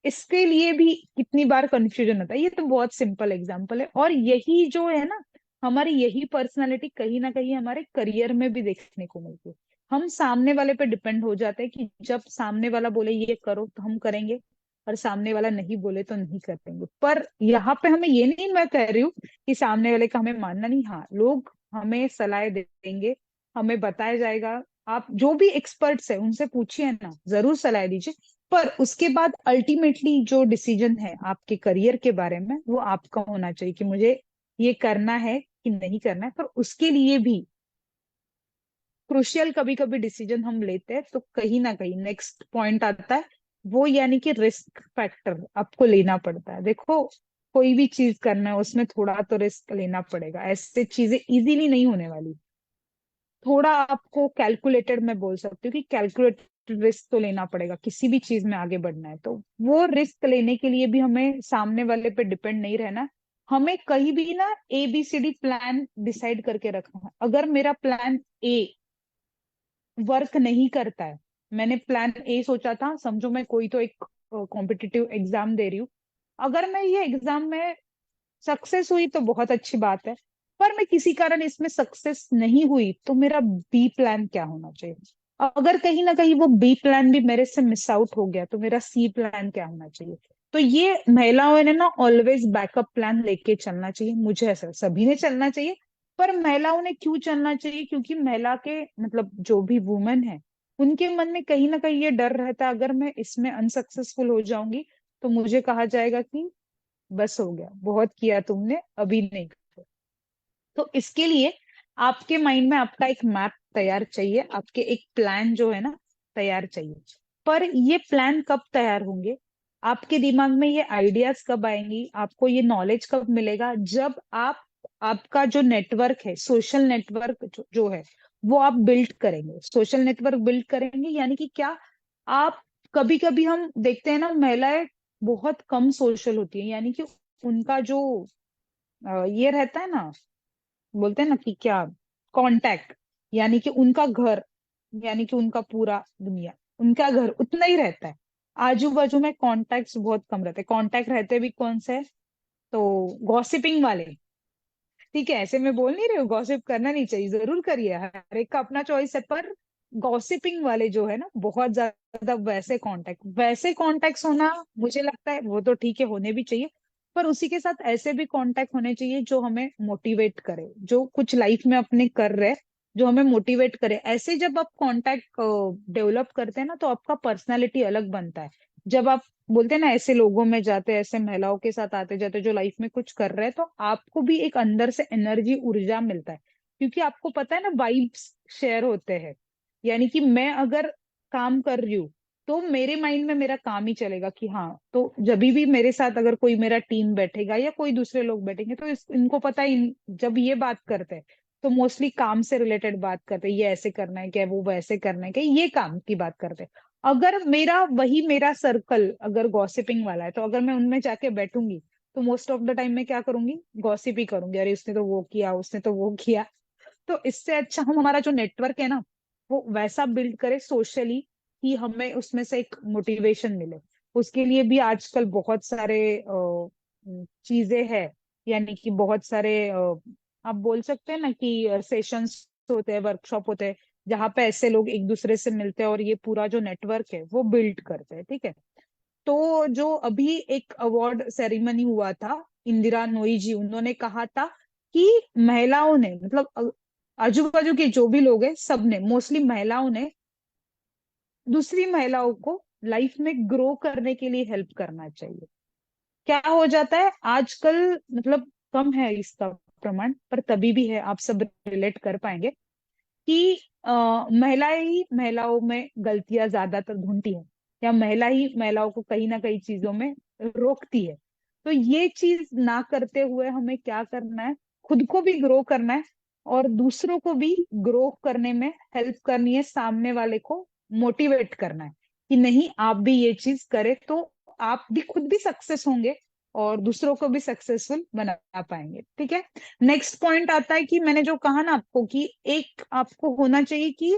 इसके लिए भी कितनी बार कंफ्यूजन होता है। ये तो बहुत सिंपल एग्जांपल है, और यही जो है ना, हमारी यही पर्सनालिटी कहीं ना कहीं हमारे करियर में भी देखने को मिलती है। हम सामने वाले पे डिपेंड हो जाते हैं कि जब सामने वाला बोले ये करो तो हम करेंगे, और सामने वाला नहीं बोले तो नहीं करेंगे। पर यहाँ पे हमें ये नहीं, मैं कह रही हूँ कि सामने वाले का हमें मानना नहीं, हाँ लोग हमें सलाह देंगे, हमें बताया जाएगा। आप जो भी एक्सपर्ट्स है उनसे पूछिए ना, जरूर सलाह दीजिए। पर उसके बाद अल्टीमेटली जो डिसीजन है आपके करियर के बारे में वो आपका होना चाहिए कि मुझे ये करना है कि नहीं करना है। पर उसके लिए भी क्रुशियल कभी कभी डिसीजन हम लेते हैं, तो कहीं ना कहीं नेक्स्ट पॉइंट आता है वो, यानी कि रिस्क फैक्टर आपको लेना पड़ता है। देखो, कोई भी चीज करना है उसमें थोड़ा तो रिस्क लेना पड़ेगा, ऐसे चीजें इजीली नहीं होने वाली। थोड़ा आपको कैलकुलेटेड, मैं बोल सकती हूँ कि कैलकुलेटेड रिस्क तो लेना पड़ेगा, किसी भी चीज में आगे बढ़ना है। तो वो रिस्क लेने के लिए भी हमें सामने वाले पे डिपेंड नहीं रहना। हमें कहीं भी ना ABCD प्लान डिसाइड करके रखना है। अगर मेरा प्लान ए वर्क नहीं करता है, मैंने प्लान ए सोचा था, समझो मैं कोई तो एक कॉम्पिटिटिव एग्जाम दे रही हूँ, अगर मैं ये एग्जाम में सक्सेस हुई तो बहुत अच्छी बात है, पर मैं किसी कारण इसमें सक्सेस नहीं हुई तो मेरा बी प्लान क्या होना चाहिए। अगर कहीं ना कहीं वो बी प्लान भी मेरे से मिस आउट हो गया तो मेरा सी प्लान क्या होना चाहिए। तो ये महिलाओं ने ना ऑलवेज बैकअप प्लान लेके चलना चाहिए, मुझे ऐसा, सभी ने चलना चाहिए। पर महिलाओं ने क्यों चलना चाहिए, क्योंकि महिला के मतलब जो भी वुमेन है, उनके मन में कहीं ना कहीं ये डर रहता है अगर मैं इसमें अनसक्सेसफुल हो जाऊंगी तो मुझे कहा जाएगा कि बस हो गया, बहुत किया तुमने, अभी नहीं करो। तो इसके लिए आपके माइंड में आपका एक मैप तैयार चाहिए, आपके एक प्लान जो है ना तैयार चाहिए। पर ये प्लान कब तैयार होंगे, आपके दिमाग में ये आइडियाज कब आएंगी, आपको ये नॉलेज कब मिलेगा, जब आप, आपका जो नेटवर्क है, सोशल नेटवर्क जो है वो आप बिल्ड करेंगे। सोशल नेटवर्क बिल्ड करेंगे यानी कि क्या, आप, कभी कभी हम देखते हैं ना महिलाएं बहुत कम सोशल होती है, यानी कि उनका जो ये रहता है ना, बोलते हैं ना कि क्या, कांटेक्ट, यानी कि उनका घर, यानी कि उनका पूरा दुनिया, उनका घर उतना ही रहता है। आजू बाजू में कॉन्टैक्ट्स बहुत कम रहते हैं। कॉन्टैक्ट रहते भी कौन से, तो गॉसिपिंग वाले, ठीक है, ऐसे मैं बोल नहीं रही हूँ गॉसिप करना नहीं चाहिए, जरूर करिए, हर एक का अपना चॉइस है, पर गॉसिपिंग वाले जो है ना, बहुत ज्यादा वैसे कॉन्टेक्ट होना, मुझे लगता है वो तो ठीक है, होने भी चाहिए, पर उसी के साथ ऐसे भी कॉन्टेक्ट होने चाहिए जो हमें मोटिवेट करे, जो कुछ लाइफ में अपने कर रहे, जो हमें मोटिवेट करे। ऐसे जब आप कांटेक्ट डेवलप करते हैं ना, तो आपका पर्सनालिटी अलग बनता है। जब आप बोलते हैं ना, ऐसे लोगों में जाते, ऐसे महिलाओं के साथ आते जाते जो लाइफ में कुछ कर रहे हैं, तो आपको भी एक अंदर से एनर्जी, ऊर्जा मिलता है, क्योंकि आपको पता है ना, वाइब्स शेयर होते हैं। यानी कि मैं अगर काम कर रही हूँ, तो मेरे माइंड में मेरा काम ही चलेगा कि हाँ, तो जब भी मेरे साथ अगर कोई मेरा टीम बैठेगा या कोई दूसरे लोग बैठेंगे, तो इनको पता है, जब ये बात करते हैं तो मोस्टली काम से रिलेटेड बात करते हैं, ये ऐसे करना है क्या, वो वैसे करना है क्या, ये काम की बात करते हैं। अगर मेरा सर्कल अगर गॉसिपिंग वाला है, तो अगर मैं उनमें जाके बैठूंगी, तो मोस्ट ऑफ द टाइम मैं क्या करूंगी, गॉसिप ही करूंगी, अरे उसने तो वो किया, उसने तो वो किया। तो इससे अच्छा हम हमारा जो नेटवर्क है ना, वो वैसा बिल्ड करें सोशली, कि हमें उसमें से एक मोटिवेशन मिले। उसके लिए भी आजकल बहुत सारे चीजें हैं, यानी कि बहुत सारे आप बोल सकते हैं ना कि सेशंस होते हैं, वर्कशॉप होते हैं, जहाँ पे ऐसे लोग एक दूसरे से मिलते हैं और ये पूरा जो नेटवर्क है वो बिल्ड करते हैं, ठीक है। तो जो अभी एक अवार्ड सेरेमनी हुआ था, इंदिरा नोई जी, उन्होंने कहा था कि महिलाओं ने, मतलब आजू बाजू के जो भी लोग हैं, सबने, मोस्टली महिलाओं ने दूसरी महिलाओं को लाइफ में ग्रो करने के लिए हेल्प करना चाहिए। क्या हो जाता है आजकल, मतलब कम है इसका प्रमाण, पर तभी भी है, आप सब रिलेट कर पाएंगे कि महिलाएं ही महिलाओं में गलतियां ज्यादातर ढूंढती है, या महिला ही महिलाओं को कहीं ना कहीं चीजों में रोकती है। तो ये चीज ना करते हुए हमें क्या करना है, खुद को भी ग्रो करना है, और दूसरों को भी ग्रो करने में हेल्प करनी है, सामने वाले को मोटिवेट करना है कि नहीं, आप भी ये चीज करें, तो आप भी खुद भी सक्सेस होंगे और दूसरों को भी सक्सेसफुल बना पाएंगे, ठीक है। नेक्स्ट पॉइंट आता है कि मैंने जो कहा ना आपको, कि एक आपको होना चाहिए कि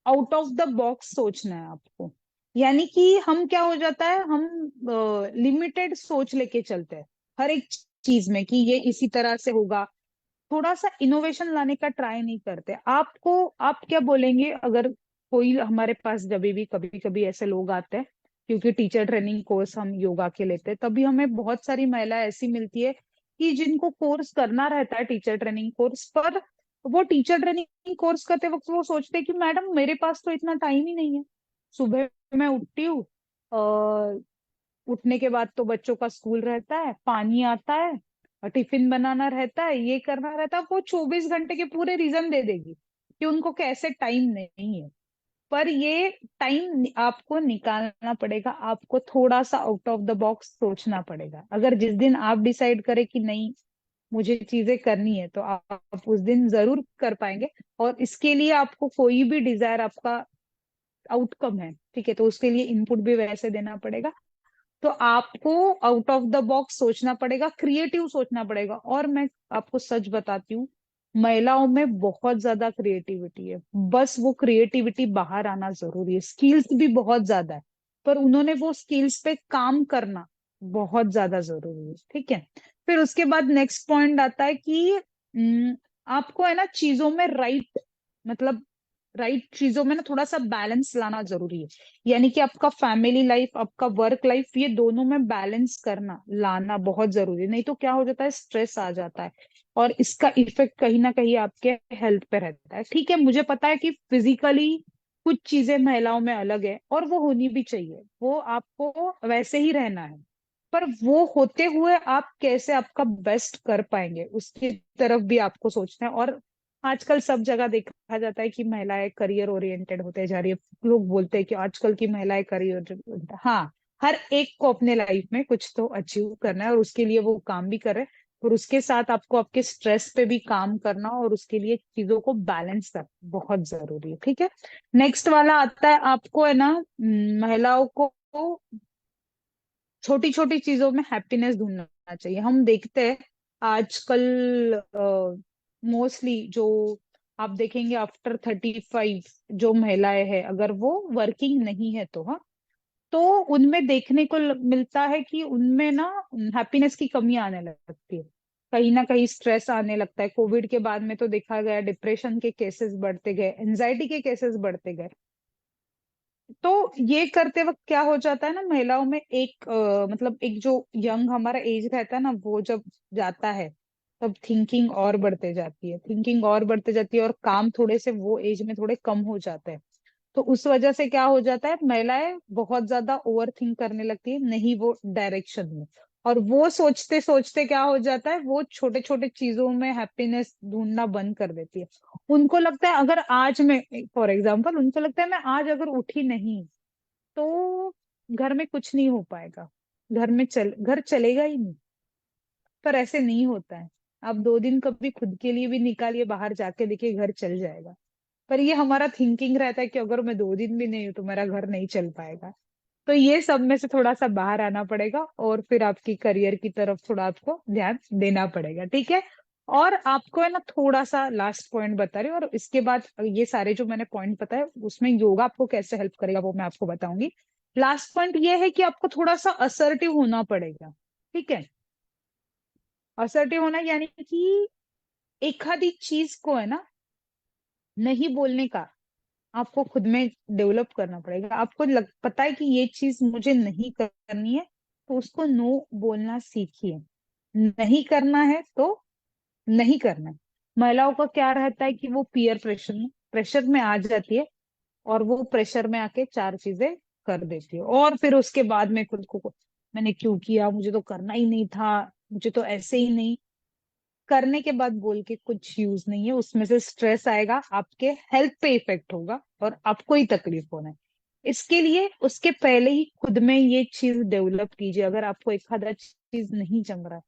आउट ऑफ द बॉक्स सोचना है आपको। यानी कि हम क्या हो जाता है, हम लिमिटेड सोच लेके चलते हैं हर एक चीज में, कि ये इसी तरह से होगा, थोड़ा सा इनोवेशन लाने का ट्राई नहीं करते। आपको, आप क्या बोलेंगे अगर कोई हमारे पास, जब भी कभी कभी ऐसे लोग आते हैं, क्योंकि टीचर ट्रेनिंग कोर्स हम योगा के लेते हैं, तभी हमें बहुत सारी महिलाएं ऐसी मिलती है कि जिनको कोर्स करना रहता है, टीचर ट्रेनिंग कोर्स, पर वो टीचर ट्रेनिंग कोर्स करते वक्त वो सोचते हैं कि मैडम मेरे पास तो इतना टाइम ही नहीं है। सुबह मैं उठती हूँ, उठने के बाद तो बच्चों का स्कूल रहता है, पानी आता है, और टिफिन बनाना रहता है, ये करना रहता है, वो 24 घंटे के पूरे रीजन दे देगी कि उनको कैसे टाइम नहीं है। पर ये टाइम आपको निकालना पड़ेगा, आपको थोड़ा सा आउट ऑफ द बॉक्स सोचना पड़ेगा। अगर जिस दिन आप डिसाइड करें कि नहीं, मुझे चीजें करनी है, तो आप उस दिन जरूर कर पाएंगे। और इसके लिए आपको कोई भी डिजायर आपका आउटकम है, ठीक है, तो उसके लिए इनपुट भी वैसे देना पड़ेगा। तो आपको आउट ऑफ द बॉक्स सोचना पड़ेगा, क्रिएटिव सोचना पड़ेगा। और मैं आपको सच बताती हूँ, महिलाओं में बहुत ज्यादा क्रिएटिविटी है, बस वो क्रिएटिविटी बाहर आना जरूरी है। स्किल्स भी बहुत ज्यादा है, पर उन्होंने वो स्किल्स पे काम करना बहुत ज्यादा जरूरी है, ठीक है। फिर उसके बाद नेक्स्ट पॉइंट आता है कि आपको है ना चीजों में राइट, मतलब राइट चीजों में ना थोड़ा सा बैलेंस लाना जरूरी है। यानी कि आपका फैमिली लाइफ, आपका वर्क लाइफ, ये दोनों में बैलेंस करना, लाना बहुत जरूरी है। नहीं तो क्या हो जाता है, स्ट्रेस आ जाता है, और इसका इफेक्ट कहीं ना कहीं आपके हेल्थ पे रहता है। ठीक है, मुझे पता है कि फिजिकली कुछ चीजें महिलाओं में अलग है, और वो होनी भी चाहिए, वो आपको वैसे ही रहना है, पर वो होते हुए आप कैसे आपका बेस्ट कर पाएंगे, उसकी तरफ भी आपको सोचना है। और आजकल सब जगह देखा जाता है कि महिलाएं करियर ओरिएंटेड होते जा रही है। लोग बोलते हैं कि आजकल की महिलाएं करियर, हाँ, हर एक को अपने लाइफ में कुछ तो अचीव करना है, और उसके लिए वो काम भी कर रहे हैं। और उसके साथ आपको आपके स्ट्रेस पे भी काम करना, और उसके लिए चीजों को बैलेंस करना बहुत जरूरी है, ठीक है। नेक्स्ट वाला आता है, आपको है ना महिलाओं को छोटी छोटी चीजों में हैप्पीनेस ढूंढना चाहिए। हम देखते हैं आजकल मोस्टली जो आप देखेंगे आफ्टर 35, जो महिलाएं हैं, अगर वो वर्किंग नहीं है तो, हाँ, तो उनमें देखने को मिलता है कि उनमें ना हैप्पीनेस की कमी आने लगती है, कहीं ना कहीं स्ट्रेस आने लगता है। कोविड के बाद में तो देखा गया डिप्रेशन के केसेस बढ़ते गए, एंजाइटी के केसेस बढ़ते गए। तो ये करते वक्त क्या हो जाता है ना, महिलाओं में एक मतलब एक जो यंग हमारा एज रहता है ना, वो जब जाता है तब थिंकिंग और बढ़ते जाती है, थिंकिंग और बढ़ते जाती है, और काम थोड़े से वो एज में थोड़े कम हो जाते हैं। तो उस वजह से क्या हो जाता है, महिलाएं बहुत ज्यादा ओवर थिंक करने लगती है, नहीं वो डायरेक्शन में। और वो सोचते सोचते क्या हो जाता है, वो छोटे छोटे चीजों में हैप्पीनेस ढूंढना बंद कर देती है। उनको लगता है अगर आज मैं, फॉर एग्जाम्पल, उनको लगता है मैं आज अगर उठी नहीं तो घर में कुछ नहीं हो पाएगा, घर चलेगा ही नहीं। पर ऐसे नहीं होता है। आप 2 दिन कभी खुद के लिए भी निकालिए, बाहर जाके देखिए, घर चल जाएगा। पर ये हमारा थिंकिंग रहता है कि अगर मैं 2 दिन भी नहीं हूं तो मेरा घर नहीं चल पाएगा। तो ये सब में से थोड़ा सा बाहर आना पड़ेगा, और फिर आपकी करियर की तरफ थोड़ा आपको ध्यान देना पड़ेगा, ठीक है। और आपको है ना थोड़ा सा लास्ट पॉइंट बता रही हूँ, और इसके बाद ये सारे जो मैंने पॉइंट बताए उसमें योगा आपको कैसे हेल्प करेगा वो मैं आपको बताऊंगी। लास्ट पॉइंट ये है कि आपको थोड़ा सा असर्टिव होना पड़ेगा, ठीक है। असर्टिव होना यानी कि एक आधी चीज को है ना नहीं बोलने का आपको खुद में डेवलप करना पड़ेगा। आपको पता है कि ये चीज मुझे नहीं करनी है, तो उसको नो बोलना सीखिए। नहीं करना है तो नहीं करना है। महिलाओं का क्या रहता है कि वो पीयर प्रेशर में आ जाती है, और वो प्रेशर में आके चार चीजें कर देती है, और फिर उसके बाद में खुद को मैंने क्यों किया, मुझे तो करना ही नहीं था, मुझे तो ऐसे ही नहीं। करने के बाद बोल के कुछ यूज नहीं है, उसमें से स्ट्रेस आएगा, आपके हेल्थ पे इफेक्ट होगा, और आपको ही तकलीफ होना है। इसके लिए उसके पहले ही खुद में ये चीज डेवलप कीजिए। अगर आपको एक आधा चीज नहीं जम रहा है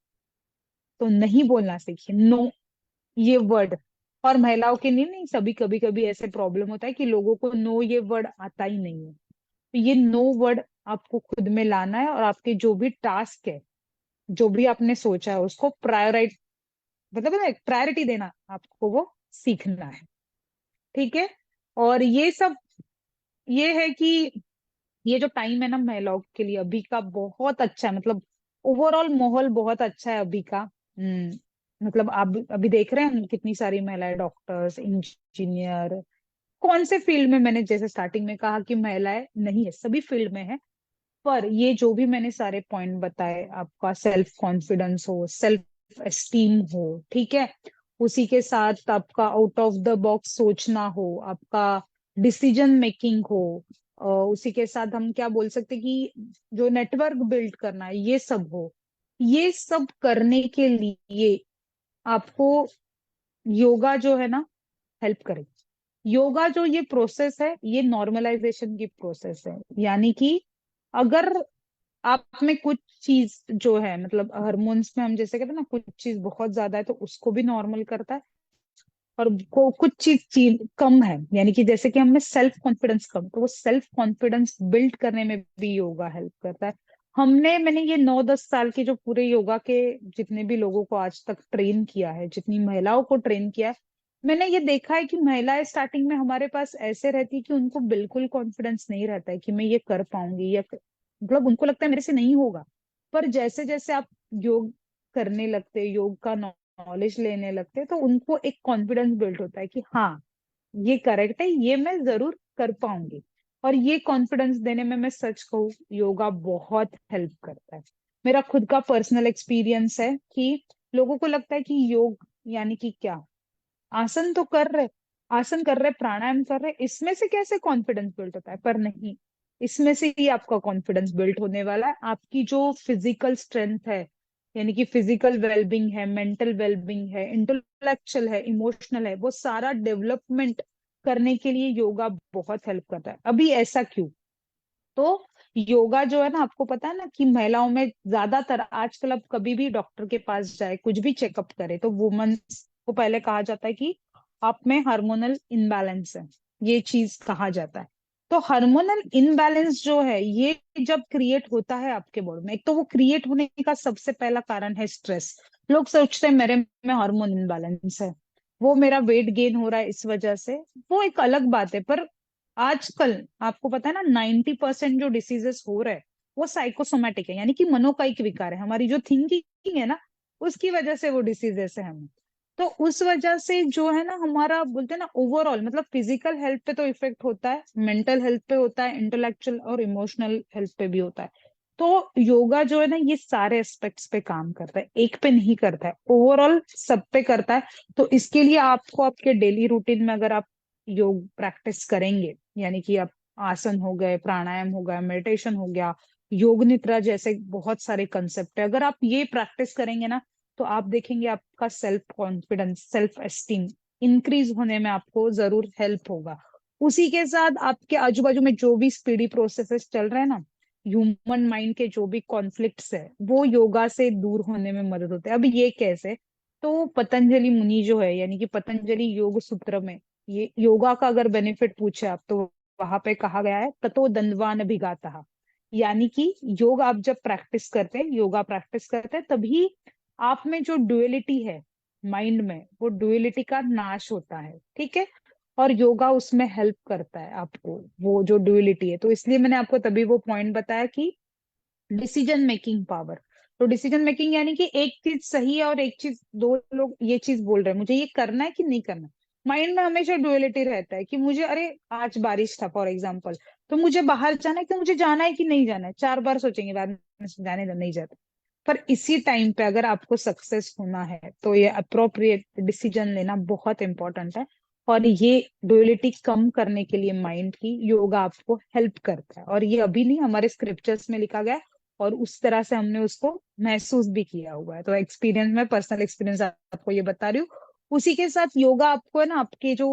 तो नहीं बोलना सीखिए, नो, ये वर्ड। और महिलाओं के लिए नहीं, सभी कभी कभी ऐसे प्रॉब्लम होता है कि लोगों को नो ये वर्ड आता ही नहीं है। तो ये नो वर्ड आपको खुद में लाना है, और आपके जो भी टास्क है, जो भी आपने सोचा है, उसको प्रायोराइट, मतलब ना प्रायोरिटी देना आपको वो सीखना है, ठीक है। और ये सब ये है कि ये जो टाइम है ना महिलाओं के लिए अभी का बहुत अच्छा है, मतलब ओवरऑल माहौल बहुत अच्छा है अभी का। मतलब आप अभी देख रहे हैं कितनी सारी महिलाएं डॉक्टर्स, इंजीनियर, कौन से फील्ड में, मैंने जैसे स्टार्टिंग में कहा कि महिलाएं नहीं है, सभी फील्ड में है। पर ये जो भी मैंने सारे पॉइंट बताए, आपका सेल्फ कॉन्फिडेंस हो, सेल्फ एस्टीम हो, ठीक है, उसी के साथ आपका आउट ऑफ द बॉक्स सोचना हो, आपका डिसीजन मेकिंग हो, उसी के साथ हम क्या बोल सकते कि जो नेटवर्क बिल्ड करना है, ये सब हो। ये सब करने के लिए आपको योगा जो है ना हेल्प करेगी। योगा जो ये प्रोसेस है, ये नॉर्मलाइजेशन की प्रोसेस है, यानी कि अगर आप में कुछ चीज जो है, मतलब हार्मोन्स में हम जैसे कहते हैं ना, कुछ चीज बहुत ज्यादा है तो उसको भी नॉर्मल करता है, और कुछ चीज कम है, यानी कि जैसे कि हमें सेल्फ कॉन्फिडेंस कम, तो वो सेल्फ कॉन्फिडेंस बिल्ड करने में भी योगा हेल्प करता है। मैंने ये 9-10 साल के जो पूरे योगा के जितने भी लोगों को आज तक ट्रेन किया है, जितनी महिलाओं को ट्रेन किया है, मैंने ये देखा है कि महिलाएं स्टार्टिंग में हमारे पास ऐसे रहती है कि उनको बिल्कुल कॉन्फिडेंस नहीं रहता है कि मैं ये कर पाऊंगी, या मतलब उनको लगता है मेरे से नहीं होगा। पर जैसे जैसे आप योग करने लगते, योग का नॉलेज लेने लगते हैं, तो उनको एक कॉन्फिडेंस बिल्ड होता है कि हाँ, ये करेक्ट है, ये मैं जरूर कर पाऊंगी। और ये कॉन्फिडेंस देने में मैं सच कहूँ, योगा बहुत हेल्प करता है। मेरा खुद का पर्सनल एक्सपीरियंस है कि लोगों को लगता है कि योग यानी कि क्या, आसन तो कर रहे, आसन कर रहे, प्राणायाम कर रहे, इसमें से कैसे कॉन्फिडेंस बिल्ड होता है? पर नहीं, इसमें से ही आपका कॉन्फिडेंस बिल्ड होने वाला है। आपकी जो फिजिकल स्ट्रेंथ है, यानी कि फिजिकल वेलबींग है, मेंटल वेलबींग है, इंटेलेक्चुअल है, इमोशनल है, वो सारा डेवलपमेंट करने के लिए योगा बहुत हेल्प करता है। अभी ऐसा क्यों? तो योगा जो है ना, आपको पता है ना कि महिलाओं में ज्यादातर आजकल, अब कभी भी डॉक्टर के पास जाए, कुछ भी चेकअप करे, तो वुमन को पहले कहा जाता है कि आप में हार्मोनल इनबैलेंस है, ये चीज कहा जाता है। तो हार्मोनल इनबैलेंस जो है, ये जब क्रिएट होता है आपके बॉडी में, एक तो वो क्रिएट होने का सबसे पहला कारण है स्ट्रेस। लोग सोचते हैं मेरे में हार्मोन इनबैलेंस है, वो मेरा वेट गेन हो रहा है इस वजह से, वो एक अलग बात है। पर आजकल आपको पता है ना 90% जो डिसीजेस हो रहे हैं वो साइकोसोमेटिक है, यानी कि मनोकायिक विकार है। हमारी जो थिंकिंग है ना, उसकी वजह से वो डिसीजेस है हमें। तो उस वजह से जो है ना, हमारा बोलते हैं ना ओवरऑल मतलब फिजिकल हेल्थ पे तो इफेक्ट होता है, मेंटल हेल्थ पे होता है, इंटेलेक्चुअल और इमोशनल हेल्थ पे भी होता है। तो योगा जो है ना, ये सारे एस्पेक्ट्स पे काम करता है, एक पे नहीं करता है, ओवरऑल सब पे करता है। तो इसके लिए आपको आपके डेली रूटीन में अगर आप योग प्रैक्टिस करेंगे, यानी कि आप आसन हो गए, प्राणायाम हो गया, मेडिटेशन हो गया, योग निद्रा जैसे बहुत सारे कंसेप्ट है, अगर आप ये प्रैक्टिस करेंगे ना, तो आप देखेंगे आपका self confidence, self esteem increase होने में आपको जरूर हेल्प होगा। उसी के साथ आपके आजू बाजू में जो भी स्पीडी प्रोसेसेस चल रहे हैं ना, ह्यूमन माइंड के जो भी कॉन्फ्लिक्ट्स है, वो योगा से दूर होने में मदद होते हैं। अब ये कैसे? तो पतंजलि मुनि जो है, यानी कि पतंजलि योग सूत्र में ये योगा का अगर बेनिफिट पूछे आप, तो वहां पे कहा गया है ततो दंडवान अभिगातः, यानी कि योग आप जब प्रैक्टिस करते हैं, योगा प्रैक्टिस करते हैं, तभी आप में जो डुअलिटी है माइंड में, वो डुअलिटी का नाश होता है। ठीक है? और योगा उसमें हेल्प करता है आपको, वो जो डुअलिटी है। तो इसलिए मैंने आपको तभी वो पॉइंट बताया कि डिसीजन मेकिंग पावर। तो डिसीजन मेकिंग यानी कि एक चीज सही है और एक चीज, दो लोग ये चीज बोल रहे हैं मुझे ये करना है कि नहीं करना। माइंड में हमेशा डुअलिटी रहता है कि मुझे, अरे आज बारिश था फॉर एग्जाम्पल, तो मुझे बाहर जाना है, कि मुझे जाना है कि नहीं जाना है, 4 बार सोचेंगे, बाद में जाने दो, नहीं जाते। पर इसी टाइम पे अगर आपको सक्सेस होना है, तो ये अप्रोप्रिएट डिसीजन लेना बहुत इंपॉर्टेंट है। और ये डुअलिटी कम करने के लिए माइंड की योगा आपको हेल्प करता है। और ये अभी नहीं, हमारे स्क्रिप्चर्स में लिखा गया है, और उस तरह से हमने उसको महसूस भी किया हुआ है। तो एक्सपीरियंस में, पर्सनल एक्सपीरियंस आपको ये बता रही हूँ। उसी के साथ योगा आपको है ना, आपके जो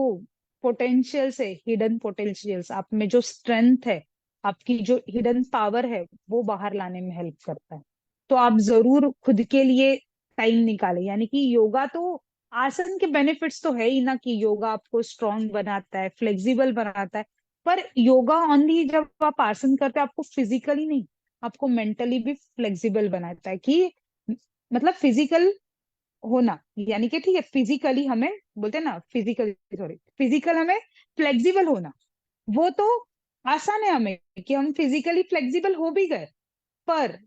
पोटेंशियल्स है, हिडन पोटेंशियल्स, आप में जो स्ट्रेंथ है, आपकी जो हिडन पावर है, वो बाहर लाने में हेल्प करता है। तो आप जरूर खुद के लिए टाइम निकालें। यानी कि योगा तो, आसन के बेनिफिट्स तो है ही ना, कि योगा आपको स्ट्रांग बनाता है, फ्लेक्सिबल बनाता है। पर योगा ओनली जब आप आसन करते हैं, आपको फिजिकली नहीं, आपको मेंटली भी फ्लेक्सिबल बनाता है। कि मतलब फिजिकल होना, यानी कि ठीक है, फिजिकली हमें बोलते हैं ना, फिजिकल सॉरी, फिजिकल हमें फ्लेक्सिबल होना, वो तो आसान है हमें, कि हम फिजिकली फ्लेक्सिबल हो भी गए। पर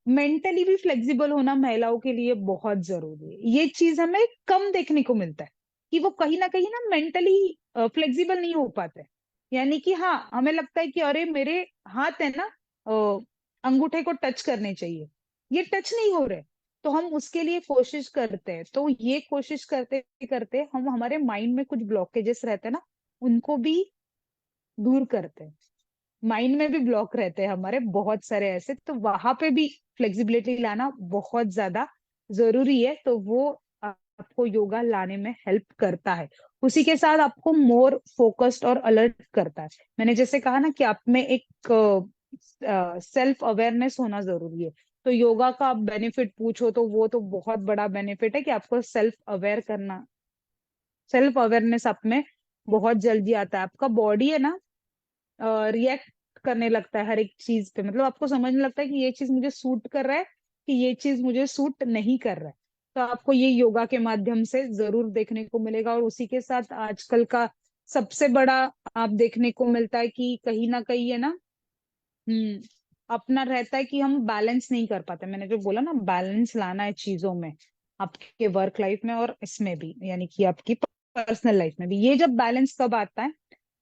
मेंटली भी फ्लेक्सिबल होना महिलाओं के लिए बहुत जरूरी है। ये चीज हमें कम देखने को मिलता है, कि वो कहीं ना कहीं ना मेंटली फ्लेक्सिबल नहीं हो पाते। यानी कि हाँ, हमें लगता है कि अरे मेरे हाथ है ना, अंगूठे को टच करने चाहिए, ये टच नहीं हो रहे। तो हम उसके लिए कोशिश करते हैं, तो ये कोशिश करते करते हम हमारे माइंड में कुछ ब्लॉकेजेस रहते हैं ना, उनको भी दूर करते हैं। माइंड में भी ब्लॉक रहते हैं हमारे बहुत सारे ऐसे, तो वहां पे भी फ्लेक्सिबिलिटी लाना बहुत ज्यादा जरूरी है। तो वो आपको योगा लाने में हेल्प करता है। उसी के साथ आपको मोर फोकस्ड और अलर्ट करता है। मैंने जैसे कहा ना कि आप में एक सेल्फ अवेयरनेस होना जरूरी है। तो योगा का आप बेनिफिट पूछो, तो वो तो बहुत बड़ा बेनिफिट है कि आपको सेल्फ अवेयर करना, सेल्फ अवेयरनेस आप में बहुत जल्दी आता है। आपका बॉडी है ना, रिएक्ट करने लगता है हर एक चीज पे, मतलब आपको समझने लगता है कि ये चीज मुझे सूट कर रहा है, कि ये चीज मुझे सूट नहीं कर रहा है। तो आपको ये योगा के माध्यम से जरूर देखने को मिलेगा। और उसी के साथ आजकल का सबसे बड़ा आप देखने को मिलता है कि कहीं ना कहीं है ना, अपना रहता है कि हम बैलेंस नहीं कर पाते। मैंने जो बोला ना, बैलेंस लाना है चीजों में, आपके वर्क लाइफ में और इसमें भी, यानी कि आपकी पर्सनल लाइफ में भी। ये जब बैलेंस कब आता है,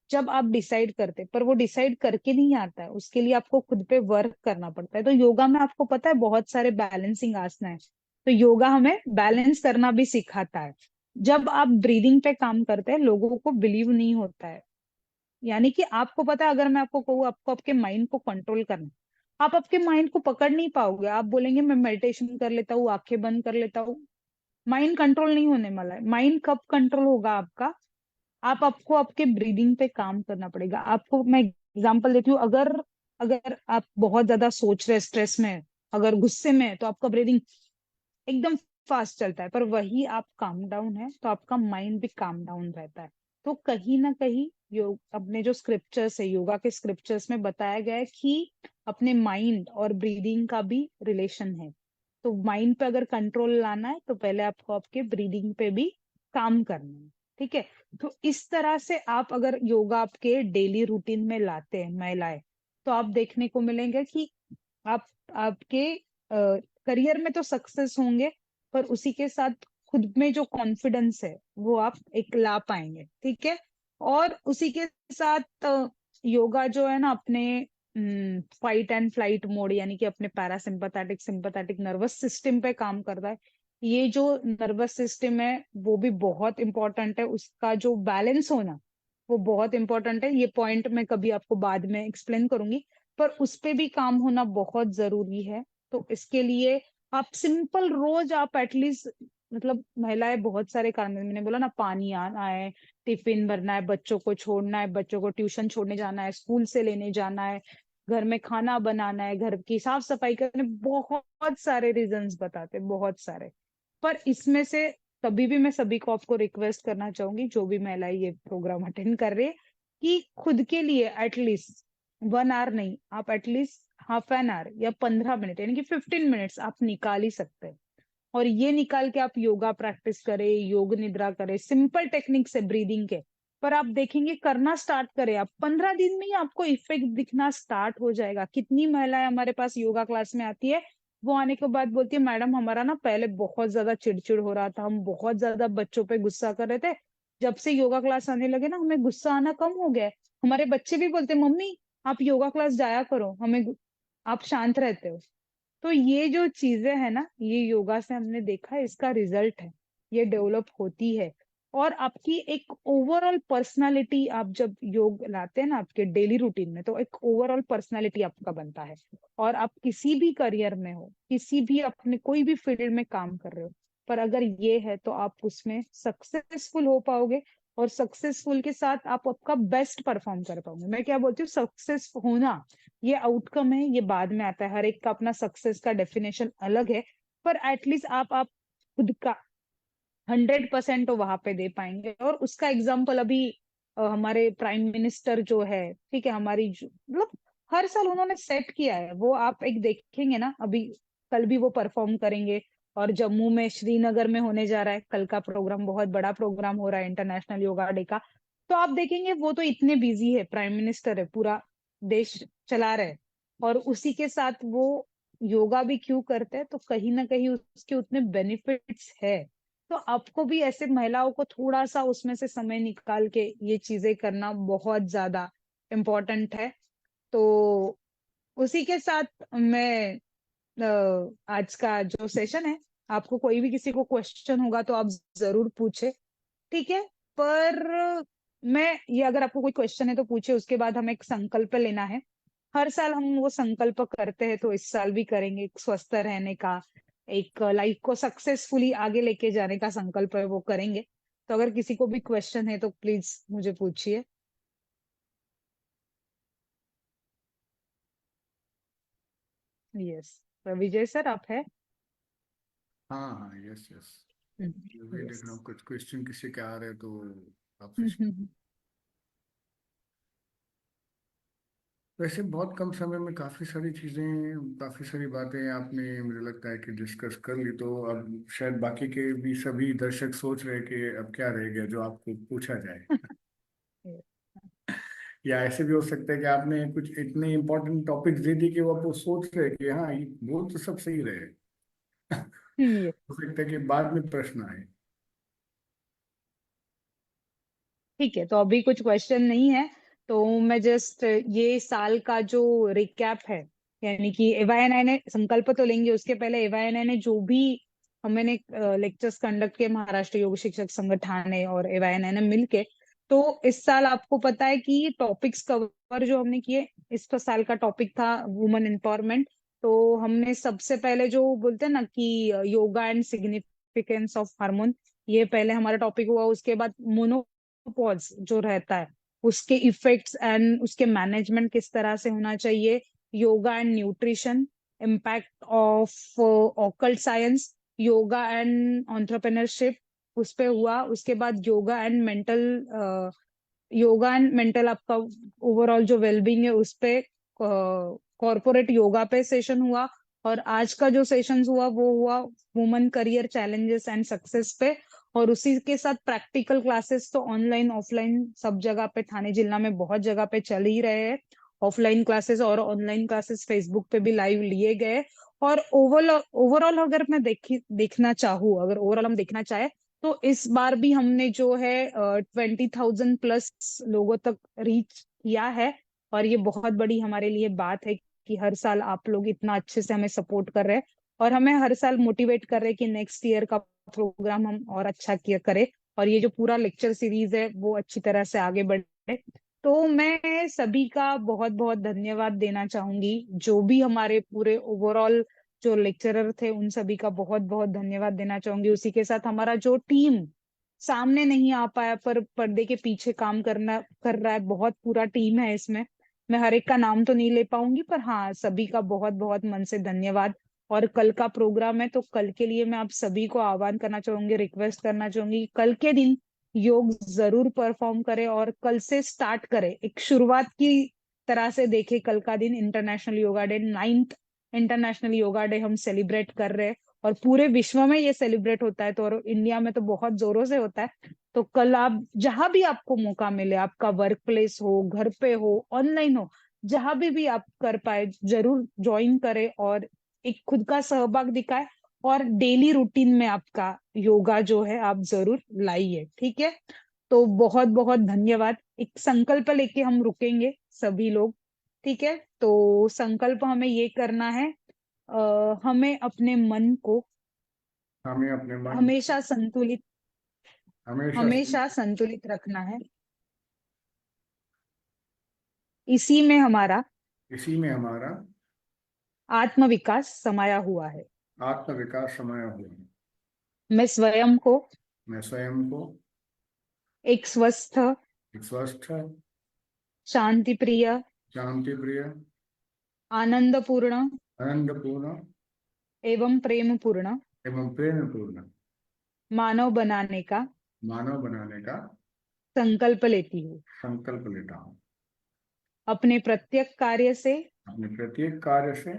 जब आप डिसाइड करते, पर वो डिसाइड करके नहीं आता है, उसके लिए आपको खुद पे वर्क करना पड़ता है। तो योगा में आपको पता है बहुत सारे बैलेंसिंग आसन है। तो योगा हमें बैलेंस करना भी सिखाता है। जब आप ब्रीदिंग पे काम करते हैं, लोगों को बिलीव नहीं होता है। यानी कि आपको पता है, अगर मैं आपको कहूँ आपको आपके माइंड को कंट्रोल करना है, आप आपके माइंड को पकड़ नहीं पाओगे। आप बोलेंगे मैं मेडिटेशन कर लेता हूँ, आंखें बंद कर लेता हूँ, माइंड कंट्रोल नहीं होने वाला है। माइंड कब कंट्रोल होगा आपका? आप आपको आपके ब्रीदिंग पे काम करना पड़ेगा। आपको मैं एग्जांपल देती हूँ, अगर अगर आप बहुत ज्यादा सोच रहे, स्ट्रेस में है, अगर गुस्से में है, तो आपका ब्रीदिंग एकदम फास्ट चलता है। पर वही आप काम डाउन है, तो आपका माइंड भी काम डाउन रहता है। तो कहीं ना कहीं योग, अपने जो स्क्रिप्चर्स है, योगा के स्क्रिप्चर्स में बताया गया है कि अपने माइंड और ब्रीदिंग का भी रिलेशन है। तो माइंड पे अगर कंट्रोल लाना है, तो पहले आपको आपके ब्रीदिंग पे भी काम करना है। ठीक है? तो इस तरह से आप अगर योगा आपके डेली रूटीन में लाते हैं महिलाएं, तो आप देखने को मिलेंगे कि आप आपके करियर में तो सक्सेस होंगे, पर उसी के साथ खुद में जो कॉन्फिडेंस है वो आप एक ला पाएंगे। ठीक है। और उसी के साथ योगा जो है ना अपने फाइट एंड फ्लाइट मोड, यानी कि अपने पैरासिम्पथेटिक सिंपथेटिक नर्वस सिस्टम पे काम करता है। ये जो नर्वस सिस्टम है वो भी बहुत इंपॉर्टेंट है, उसका जो बैलेंस होना वो बहुत इंपॉर्टेंट है। ये पॉइंट मैं कभी आपको बाद में एक्सप्लेन करूंगी, पर उस पे भी काम होना बहुत जरूरी है। तो इसके लिए आप सिंपल रोज आप एटलीस्ट, मतलब महिलाएं बहुत सारे काम है, मैंने बोला ना, पानी आना है, टिफिन भरना है, बच्चों को छोड़ना है, बच्चों को ट्यूशन छोड़ने जाना है, स्कूल से लेने जाना है, घर में खाना बनाना है, घर की साफ सफाई करने, बहुत सारे रीजंस बताते हैं, बहुत सारे। पर इसमें से कभी भी मैं सभी को आपको रिक्वेस्ट करना चाहूंगी, जो भी महिलाएं ये प्रोग्राम अटेंड कर रहे हैं, कि खुद के लिए एटलीस्ट 1 आवर नहीं, आप एटलीस्ट ½ एन आवर या 15 मिनट, यानी कि 15 मिनट्स आप निकाल ही सकते हैं। और ये निकाल के आप योगा प्रैक्टिस करें, योग निद्रा करें, सिंपल टेक्निक से ब्रीदिंग के। पर आप देखेंगे, करना स्टार्ट करें आप, 15 दिन में ही आपको इफेक्ट दिखना स्टार्ट हो जाएगा। कितनी महिलाएं हमारे पास योगा क्लास में आती है, वो आने के बाद बोलती है, मैडम हमारा ना पहले बहुत ज्यादा चिड़चिड़ हो रहा था, हम बहुत ज्यादा बच्चों पे गुस्सा कर रहे थे, जब से योगा क्लास आने लगे ना हमें गुस्सा आना कम हो गया है। हमारे बच्चे भी बोलते, मम्मी आप योगा क्लास जाया करो, आप शांत रहते हो। तो ये जो चीजें है ना, ये योगा से हमने देखा है, इसका रिजल्ट है, ये डेवलप होती है। और आपकी एक ओवरऑल पर्सनालिटी, आप जब योग लाते हैं ना आपके डेली रूटीन में, तो एक ओवरऑल पर्सनालिटी आपका बनता है। और आप किसी भी करियर में हो, किसी भी अपने कोई भी फील्ड में काम कर रहे हो, पर अगर ये है तो आप उसमें सक्सेसफुल हो पाओगे। और सक्सेसफुल के साथ आप आपका बेस्ट परफॉर्म कर पाओगे। मैं क्या बोलती हूँ, सक्सेस होना ये आउटकम है, ये बाद में आता है, हर एक का अपना सक्सेस का डेफिनेशन अलग है। पर एटलीस्ट आप खुद का 100% तो वहां पे दे पाएंगे। और उसका एग्जाम्पल अभी हमारे प्राइम मिनिस्टर जो है, ठीक है, हमारी मतलब हर साल उन्होंने सेट किया है, वो आप एक देखेंगे ना, अभी कल भी वो परफॉर्म करेंगे। और जम्मू में श्रीनगर में होने जा रहा है कल का प्रोग्राम, बहुत बड़ा प्रोग्राम हो रहा है इंटरनेशनल योगा डे का। तो आप देखेंगे वो तो इतने बिजी है, प्राइम मिनिस्टर है, पूरा देश चला रहे हैं। और उसी के साथ वो योगा भी क्यों करते हैं, तो कहीं ना कहीं उसके उतने बेनिफिट्स है। तो आपको भी ऐसे महिलाओं को थोड़ा सा उसमें से समय निकाल के ये चीजें करना बहुत ज्यादा इम्पोर्टेंट है। तो उसी के साथ मैं आज का जो सेशन है, आपको कोई भी किसी को क्वेश्चन होगा तो आप जरूर पूछे। ठीक है। पर मैं ये, अगर आपको कोई क्वेश्चन है तो पूछे, उसके बाद हमें एक संकल्प लेना है। हर साल हम वो संकल्प करते हैं, तो इस साल भी करेंगे, एक स्वस्थ रहने का, एक लाइफ को सक्सेसफुली आगे लेके जाने का संकल्प है, वो करेंगे। तो अगर किसी को भी क्वेश्चन है तो प्लीज मुझे पूछिए। यस, विजय सर आप है? हाँ हाँ, यस यस। मैं वही देख यस। रहा हूँ कुछ क्वेश्चन किसी के आ रहे हैं तो आपसे। वैसे बहुत कम समय में काफी सारी चीजें, काफी सारी बातें आपने मुझे लगता है कि डिस्कस कर ली। तो अब शायद बाकी के भी सभी दर्शक सोच रहे हैं कि अब क्या रह गया जो आपको पूछा जाए। या ऐसे भी हो सकता है कि आपने कुछ इतने इंपॉर्टेंट टॉपिक्स दे दिए कि वो आपको सोच रहे हैं कि हाँ ये बोल तो सब सही रहे। हो सकता है कि बाद में प्रश्न आए। ठीक है, तो अभी कुछ क्वेश्चन नहीं है। तो मैं जस्ट ये साल का जो रिकैप है, यानी कि एवाईएनआई ने संकल्प तो लेंगे, उसके पहले एवाईएनआई ने जो भी हमने लेक्चर्स कंडक्ट किए, महाराष्ट्र योग शिक्षक संगठन है और एवाईएनआई ने मिलके, तो इस साल आपको पता है कि टॉपिक्स कवर जो हमने किए, इस साल का टॉपिक था वुमेन एम्पावरमेंट। तो हमने सबसे पहले जो बोलते हैं ना कि yoga and significance of hormone, ये पहले हमारा टॉपिक हुआ। उसके बाद मोनोपॉज जो रहता है, उसके इफेक्ट्स एंड उसके मैनेजमेंट किस तरह से होना चाहिए, yoga and nutrition, impact of occult science, yoga and entrepreneurship, उस पे हुआ। उसके बाद योगा एंड मेंटल आपका ओवरऑल जो वेलबींग है उस पे, कॉर्पोरेट योगा पे सेशन हुआ। और आज का जो सेशन हुआ वो हुआ women career challenges and success पे। और उसी के साथ प्रैक्टिकल क्लासेस तो ऑनलाइन ऑफलाइन सब जगह पे, थाने जिला में बहुत जगह पे चल ही रहे हैं। ऑफलाइन क्लासेस और ऑनलाइन क्लासेस फेसबुक पे भी लाइव लिए गए। और ओवरऑल ओवरऑल अगर मैं देखना चाहूँ, अगर ओवरऑल हम देखना चाहे, तो इस बार भी हमने जो है 20,000 प्लस लोगों तक रीच किया है। और ये बहुत बड़ी हमारे लिए बात है कि हर साल आप लोग इतना अच्छे से हमें सपोर्ट कर रहे हैं और हमें हर साल मोटिवेट कर रहे हैं कि नेक्स्ट ईयर का प्रोग्राम हम और अच्छा किया करें, और ये जो पूरा लेक्चर सीरीज है वो अच्छी तरह से आगे बढ़े। तो मैं सभी का बहुत बहुत धन्यवाद देना चाहूंगी, जो भी हमारे पूरे ओवरऑल जो लेक्चरर थे उन सभी का बहुत बहुत धन्यवाद देना चाहूंगी। उसी के साथ हमारा जो टीम सामने नहीं आ पाया पर पर्दे के पीछे काम कर रहा है, बहुत पूरा टीम है इसमें। मैं हर एक का नाम तो नहीं ले पाऊंगी, पर हाँ, सभी का बहुत बहुत मन से धन्यवाद। और कल का प्रोग्राम है, तो कल के लिए मैं आप सभी को आह्वान करना चाहूंगी, रिक्वेस्ट करना चाहूंगी कि कल के दिन योग जरूर परफॉर्म करें और कल से स्टार्ट करें, एक शुरुआत की तरह से देखें। कल का दिन international yoga day, 9th international yoga day हम सेलिब्रेट कर रहे हैं। और पूरे विश्व में ये सेलिब्रेट होता है, तो और इंडिया में तो बहुत जोरों से होता है। तो कल आप जहां भी आपको मौका मिले, आपका वर्क प्लेस हो, घर पे हो, ऑनलाइन हो, जहां भी आप कर पाए, जरूर ज्वाइन करें और एक खुद का सहभाग दिखाए। और डेली रूटीन में आपका योगा जो है आप जरूर लाइए, ठीक है। तो बहुत बहुत धन्यवाद। एक संकल्प लेके हम रुकेंगे सभी लोग, ठीक है। तो संकल्प हमें ये करना है, हमें अपने मन को हमें अपने मन हमेशा संतुलित हमेशा हमेशा संतुलित रखना है। इसी में हमारा इसी में हमारा आत्मविकास समाया हुआ है। आत्मविकास समाया हुआ है। मैं स्वयं को मैं स्वयं को एक स्वस्थ, एक स्वस्थ, शांति प्रिय, शांति प्रिय, आनंदपूर्ण आनंदपूर्ण एवं प्रेम पूर्ण एवं प्रेमपूर्ण मानव बनाने का मानव बनाने का संकल्प लेती हूँ। संकल्प लेता हूँ। अपने प्रत्येक कार्य से अपने प्रत्येक कार्य से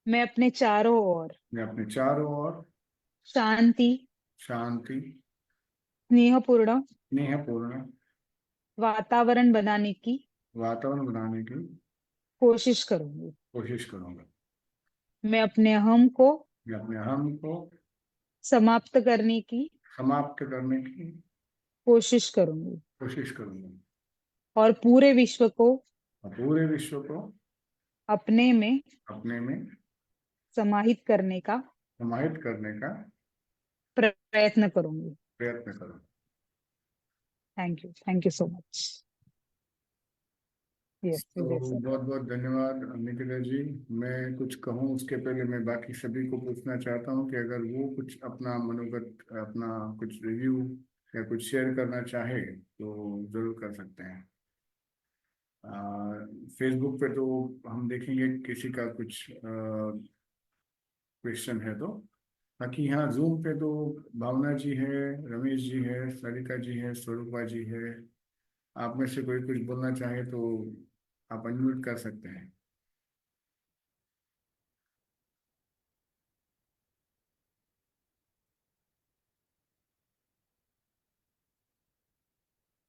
मैं अपने चारों ओर मैं अपने चारों ओर शांति, शांति, स्नेहपूर्ण स्नेहपूर्ण वातावरण बनाने की वातावरण बनाने की कोशिश करूंगी। कोशिश करूंगा। मैं अपने अहम को मैं अपने अहम को समाप्त करने की समाप्त करने की कोशिश करूंगी कोशिश करूंगा और पूरे विश्व को और पूरे विश्व को अपने में अपने में समाहित करने का समाहित करने का प्रयत्न करूंगी। प्रयत्न करूँ। Thank you so much. Yes, तो विजय सर। बहुत बहुत धन्यवाद निकिता जी। मैं कुछ कहूँ उसके पहले मैं बाकी सभी को पूछना चाहता हूँ कि अगर वो कुछ अपना मनोगत, अपना कुछ रिव्यू या कुछ शेयर करना चाहे तो जरूर कर सकते हैं। फेसबुक पे तो हम देखेंगे किसी का कुछ क्वेश्चन है तो, बाकी यहाँ जूम पे तो भावना जी है, रमेश जी है, सरिता जी है, स्वरूपा जी है। आप में से कोई कुछ बोलना चाहे तो आप अनम्यूट कर सकते हैं।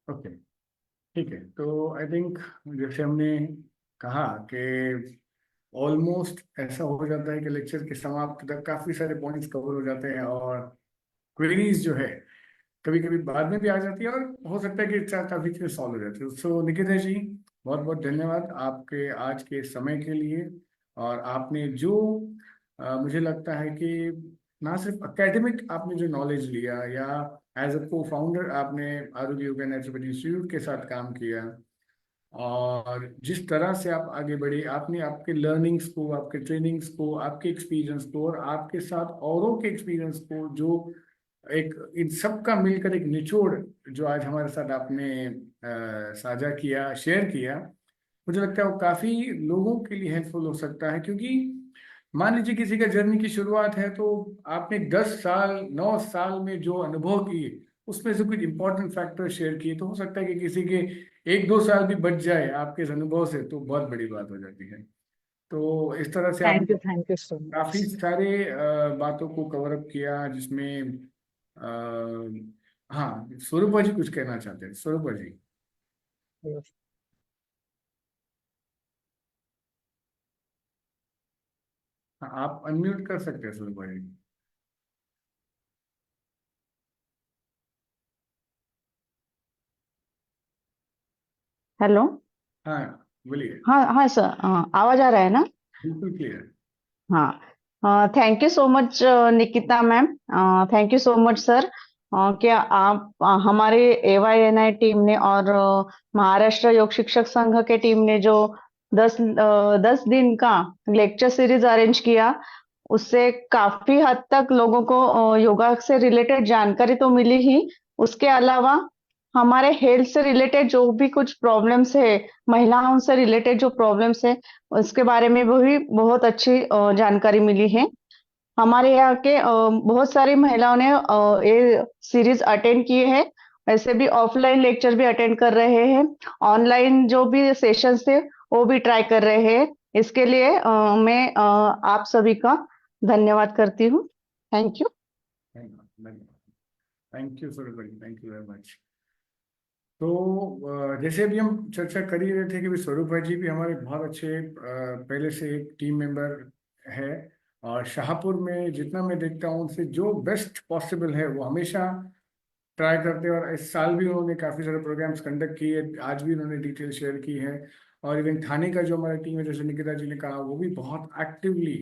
ओके, ठीक है। तो आई थिंक जैसे हमने कहा कि ऑलमोस्ट ऐसा हो जाता है कि लेक्चर के समाप्त तक काफी सारे पॉइंट्स कवर हो जाते हैं और क्वेरीज जो है कभी कभी बाद में भी आ जाती है और हो सकता है कि काफी चीजें सॉल्व हो जाती है। सो निकिता जी, बहुत बहुत धन्यवाद आपके आज के समय के लिए। और आपने जो मुझे लगता है कि ना सिर्फ एकेडमिक आपने जो नॉलेज लिया या एज अ को फाउंडर आपने आरोग्य योगा नेचुरोपैथी इंस्टीट्यूट के साथ काम किया, और जिस तरह से आप आगे बढ़े, आपने आपके लर्निंग्स को, आपके ट्रेनिंग्स को, आपके एक्सपीरियंस को और आपके साथ औरों के एक्सपीरियंस को, जो एक इन सब का मिलकर एक निचोड़ जो आज हमारे साथ आपने साझा किया, शेयर किया, मुझे लगता है वो काफी लोगों के लिए हेल्पफुल हो सकता है। क्योंकि मान लीजिए किसी का जर्नी की शुरुआत है तो आपने 10 साल 9 साल में जो अनुभव किए उसमें से कुछ इंपॉर्टेंट फैक्टर शेयर किए, तो हो सकता है कि किसी के 1-2 साल भी बच जाए आपके इस अनुभव से तो बहुत बड़ी बात हो जाती है। तो इस तरह से आप थैंक यू सो काफी मच। सारे बातों को कवर अप किया, जिसमें हाँ, स्वरूपा जी कुछ कहना चाहते हैं, स्वरूपा जी। हाँ, आप अनम्यूट कर सकते हैं स्वरूपा जी। हेलो। हाँ, बोलिए। हाँ हाँ सर, आवाज आ रहा है ना? बिल्कुल क्लियर। हाँ, thank you so much Nikita ma'am. Thank you so much sir. क्या आप हमारे AYNI टीम ने और महाराष्ट्र योग शिक्षक संघ के टीम ने जो 10 दिन का लेक्चर सीरीज अरेंज किया, उससे काफी हद तक लोगों को योगा से रिलेटेड जानकारी तो मिली ही। उसके अलावा हमारे हेल्थ से रिलेटेड जो भी कुछ प्रॉब्लम्स है, महिलाओं से रिलेटेड जो प्रॉब्लम्स है, उसके बारे में भी बहुत अच्छी जानकारी मिली है। हमारे यहाँ के बहुत सारी महिलाओं ने ये सीरीज अटेंड किए हैं। वैसे भी ऑफलाइन लेक्चर भी अटेंड कर रहे हैं, ऑनलाइन जो भी सेशंस थे वो भी ट्राई कर रहे हैं। इसके लिए मैं आप सभी का धन्यवाद करती हूँ। Thank you. Thank you Swarupa ji, thank you very much. तो जैसे भी हम चर्चा कर ही रहे थे कि भी स्वरूप भाई जी भी हमारे बहुत अच्छे पहले से एक टीम मेंबर है। और शाहपुर में जितना मैं देखता हूँ उनसे जो बेस्ट पॉसिबल है वो हमेशा ट्राई करते हैं। और इस साल भी उन्होंने काफ़ी सारे प्रोग्राम्स कंडक्ट किए, आज भी उन्होंने डिटेल शेयर की है। और इवन थाने का जो हमारा टीम है, जैसे निकिता जी ने कहा, वो भी बहुत एक्टिवली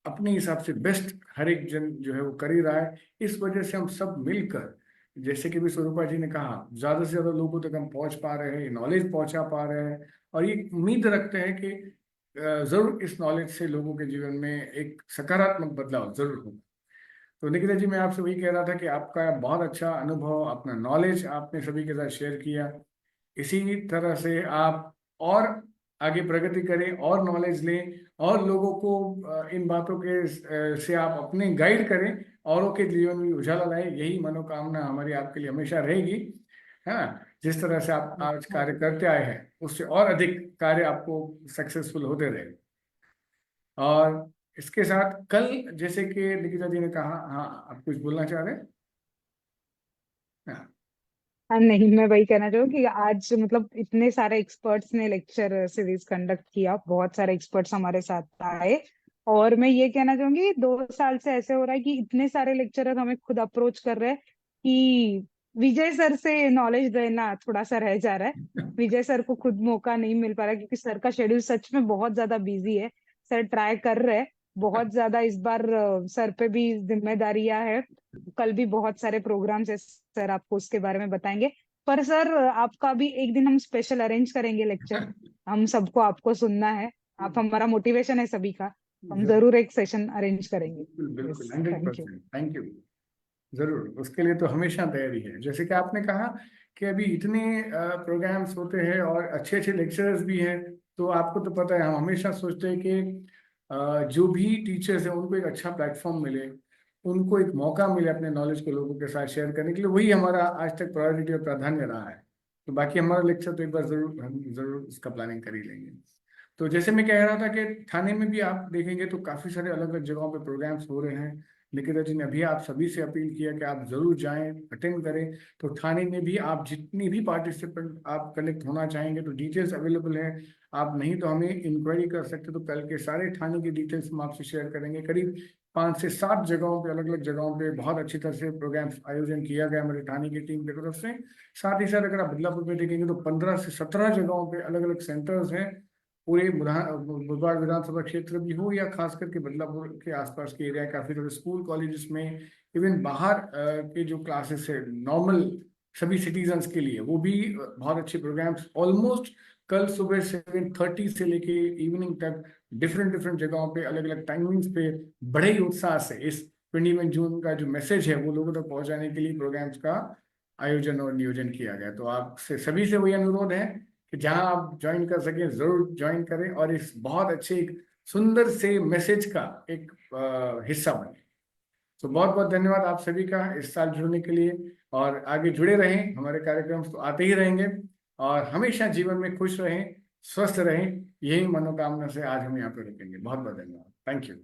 अपने हिसाब से बेस्ट हर एक जन जो है वो कर ही रहा है। इस वजह से हम सब मिलकर, जैसे कि भी स्वरूपा जी ने कहा, ज़्यादा से ज़्यादा लोगों तक हम पहुंच पा रहे हैं, नॉलेज पहुंचा पा रहे हैं। और ये उम्मीद रखते हैं कि ज़रूर इस नॉलेज से लोगों के जीवन में एक सकारात्मक बदलाव ज़रूर होगा। तो निकिता जी, मैं आपसे वही कह रहा था कि आपका बहुत अच्छा अनुभव, अपना नॉलेज आपने सभी के साथ शेयर किया। इसी तरह से आप और आगे प्रगति करें और नॉलेज लें और लोगों को इन बातों के से आप अपने गाइड करें, औरों के जीवन में उजाला लाएं। यही मनोकामना हमारी आपके लिए हमेशा रहेगी, है ना। जिस तरह से आप आज कार्य करते आए हैं, उससे और अधिक कार्य आपको सक्सेसफुल होते रहे। और इसके साथ कल, जैसे कि निकिता जी ने कहा, हाँ आप कुछ बोलना चाह रहे हैं? हाँ। हाँ, नहीं, मैं वही कहना चाहूँ कि आज मतलब इतने सारे एक्सपर्ट्स ने लेक्चर सीरीज कंडक्ट किया, बहुत सारे एक्सपर्ट्स हमारे साथ आए। और मैं ये कहना चाहूंगी 2 साल से ऐसे हो रहा है कि इतने सारे लेक्चरर हमें खुद अप्रोच कर रहे हैं कि विजय सर से नॉलेज लेना थोड़ा सा रह जा रहा है। विजय सर को खुद मौका नहीं मिल पा रहा क्योंकि सर का शेड्यूल सच में बहुत ज्यादा बिजी है। सर ट्राई कर रहे हैं बहुत ज्यादा इस बार। सर पे भी जिम्मेदारियां है। कल भी बहुत सारे प्रोग्राम्स है, सर आपको उसके बारे में बताएंगे। पर सर आपका भी एक दिन हम स्पेशल अरेंज करेंगे लेक्चर। हम सबको आपको सुनना है। आप हमारा मोटिवेशन है सभी का। हम जरूर, जरूर एक सेशन अरेंज करेंगे। बिल्कुल बिल्कुल, yes, hundred thank you. Percent thank you. जरूर, उसके लिए तो हमेशा तैयारी है। जैसे कि आपने कहा कि अभी इतने प्रोग्राम्स होते हैं और अच्छे अच्छे लेक्चरर्स भी हैं। तो आपको तो पता है, हम हमेशा सोचते हैं कि जो भी टीचर्स हैं उनको एक अच्छा प्लेटफॉर्म मिले, उनको एक मौका मिले अपने नॉलेज को लोगों के साथ शेयर करने के लिए। वही हमारा आज तक प्रायोरिटी और प्राधान्य रहा है। तो बाकी हमारा लेक्चर तो एक बार जरूर, हम जरूर उसका प्लानिंग कर ही लेंगे। तो जैसे मैं कह रहा था कि थाने में भी आप देखेंगे तो काफ़ी सारे अलग अलग जगहों पे प्रोग्राम्स हो रहे हैं। निकिता जी ने अभी आप सभी से अपील किया कि आप जरूर जाएं, अटेंड करें। तो थाने में भी आप जितनी भी पार्टिसिपेंट आप कनेक्ट होना चाहेंगे तो डिटेल्स अवेलेबल है। आप नहीं तो हमें इंक्वायरी कर सकते, तो कल के सारे थाने की डिटेल्स हम आपसे शेयर करेंगे। करीब 5 से 7 जगहों पे, अलग अलग जगहों पे बहुत अच्छी तरह से प्रोग्राम आयोजन किया गया हमारे थाने की टीम की तरफ से। साथ ही साथ अगर आप बदलापुर में देखेंगे तो 15 से 17 जगहों पे अलग अलग सेंटर्स हैं। पूरे बुधवार विधानसभा क्षेत्र भी हो या खास करके बदलापुर के आसपास के एरिया, काफी सारे स्कूल कॉलेजेस में, इवन बाहर के जो क्लासेस है नॉर्मल सभी सिटीजन्स के लिए, वो भी बहुत अच्छे प्रोग्राम्स ऑलमोस्ट कल सुबह 7:30 से लेके इवनिंग तक डिफरेंट डिफरेंट जगहों पे अलग अलग टाइमिंग्स पे बड़े ही उत्साह से इस 21 जून का जो मैसेज है वो लोगों तक पहुंचाने के लिए प्रोग्राम्स का आयोजन और नियोजन किया गया। तो आपसे सभी से वही अनुरोध है कि जहां आप ज्वाइन कर सकें जरूर ज्वाइन करें और इस बहुत अच्छे एक सुंदर से मैसेज का एक हिस्सा बने। तो बहुत बहुत धन्यवाद आप सभी का इस साल जुड़ने के लिए। और आगे जुड़े रहें, हमारे कार्यक्रम तो आते ही रहेंगे। और हमेशा जीवन में खुश रहें, स्वस्थ रहें, यही मनोकामना से आज हम यहाँ पर रुकेंगे। बहुत बहुत धन्यवाद, थैंक यू।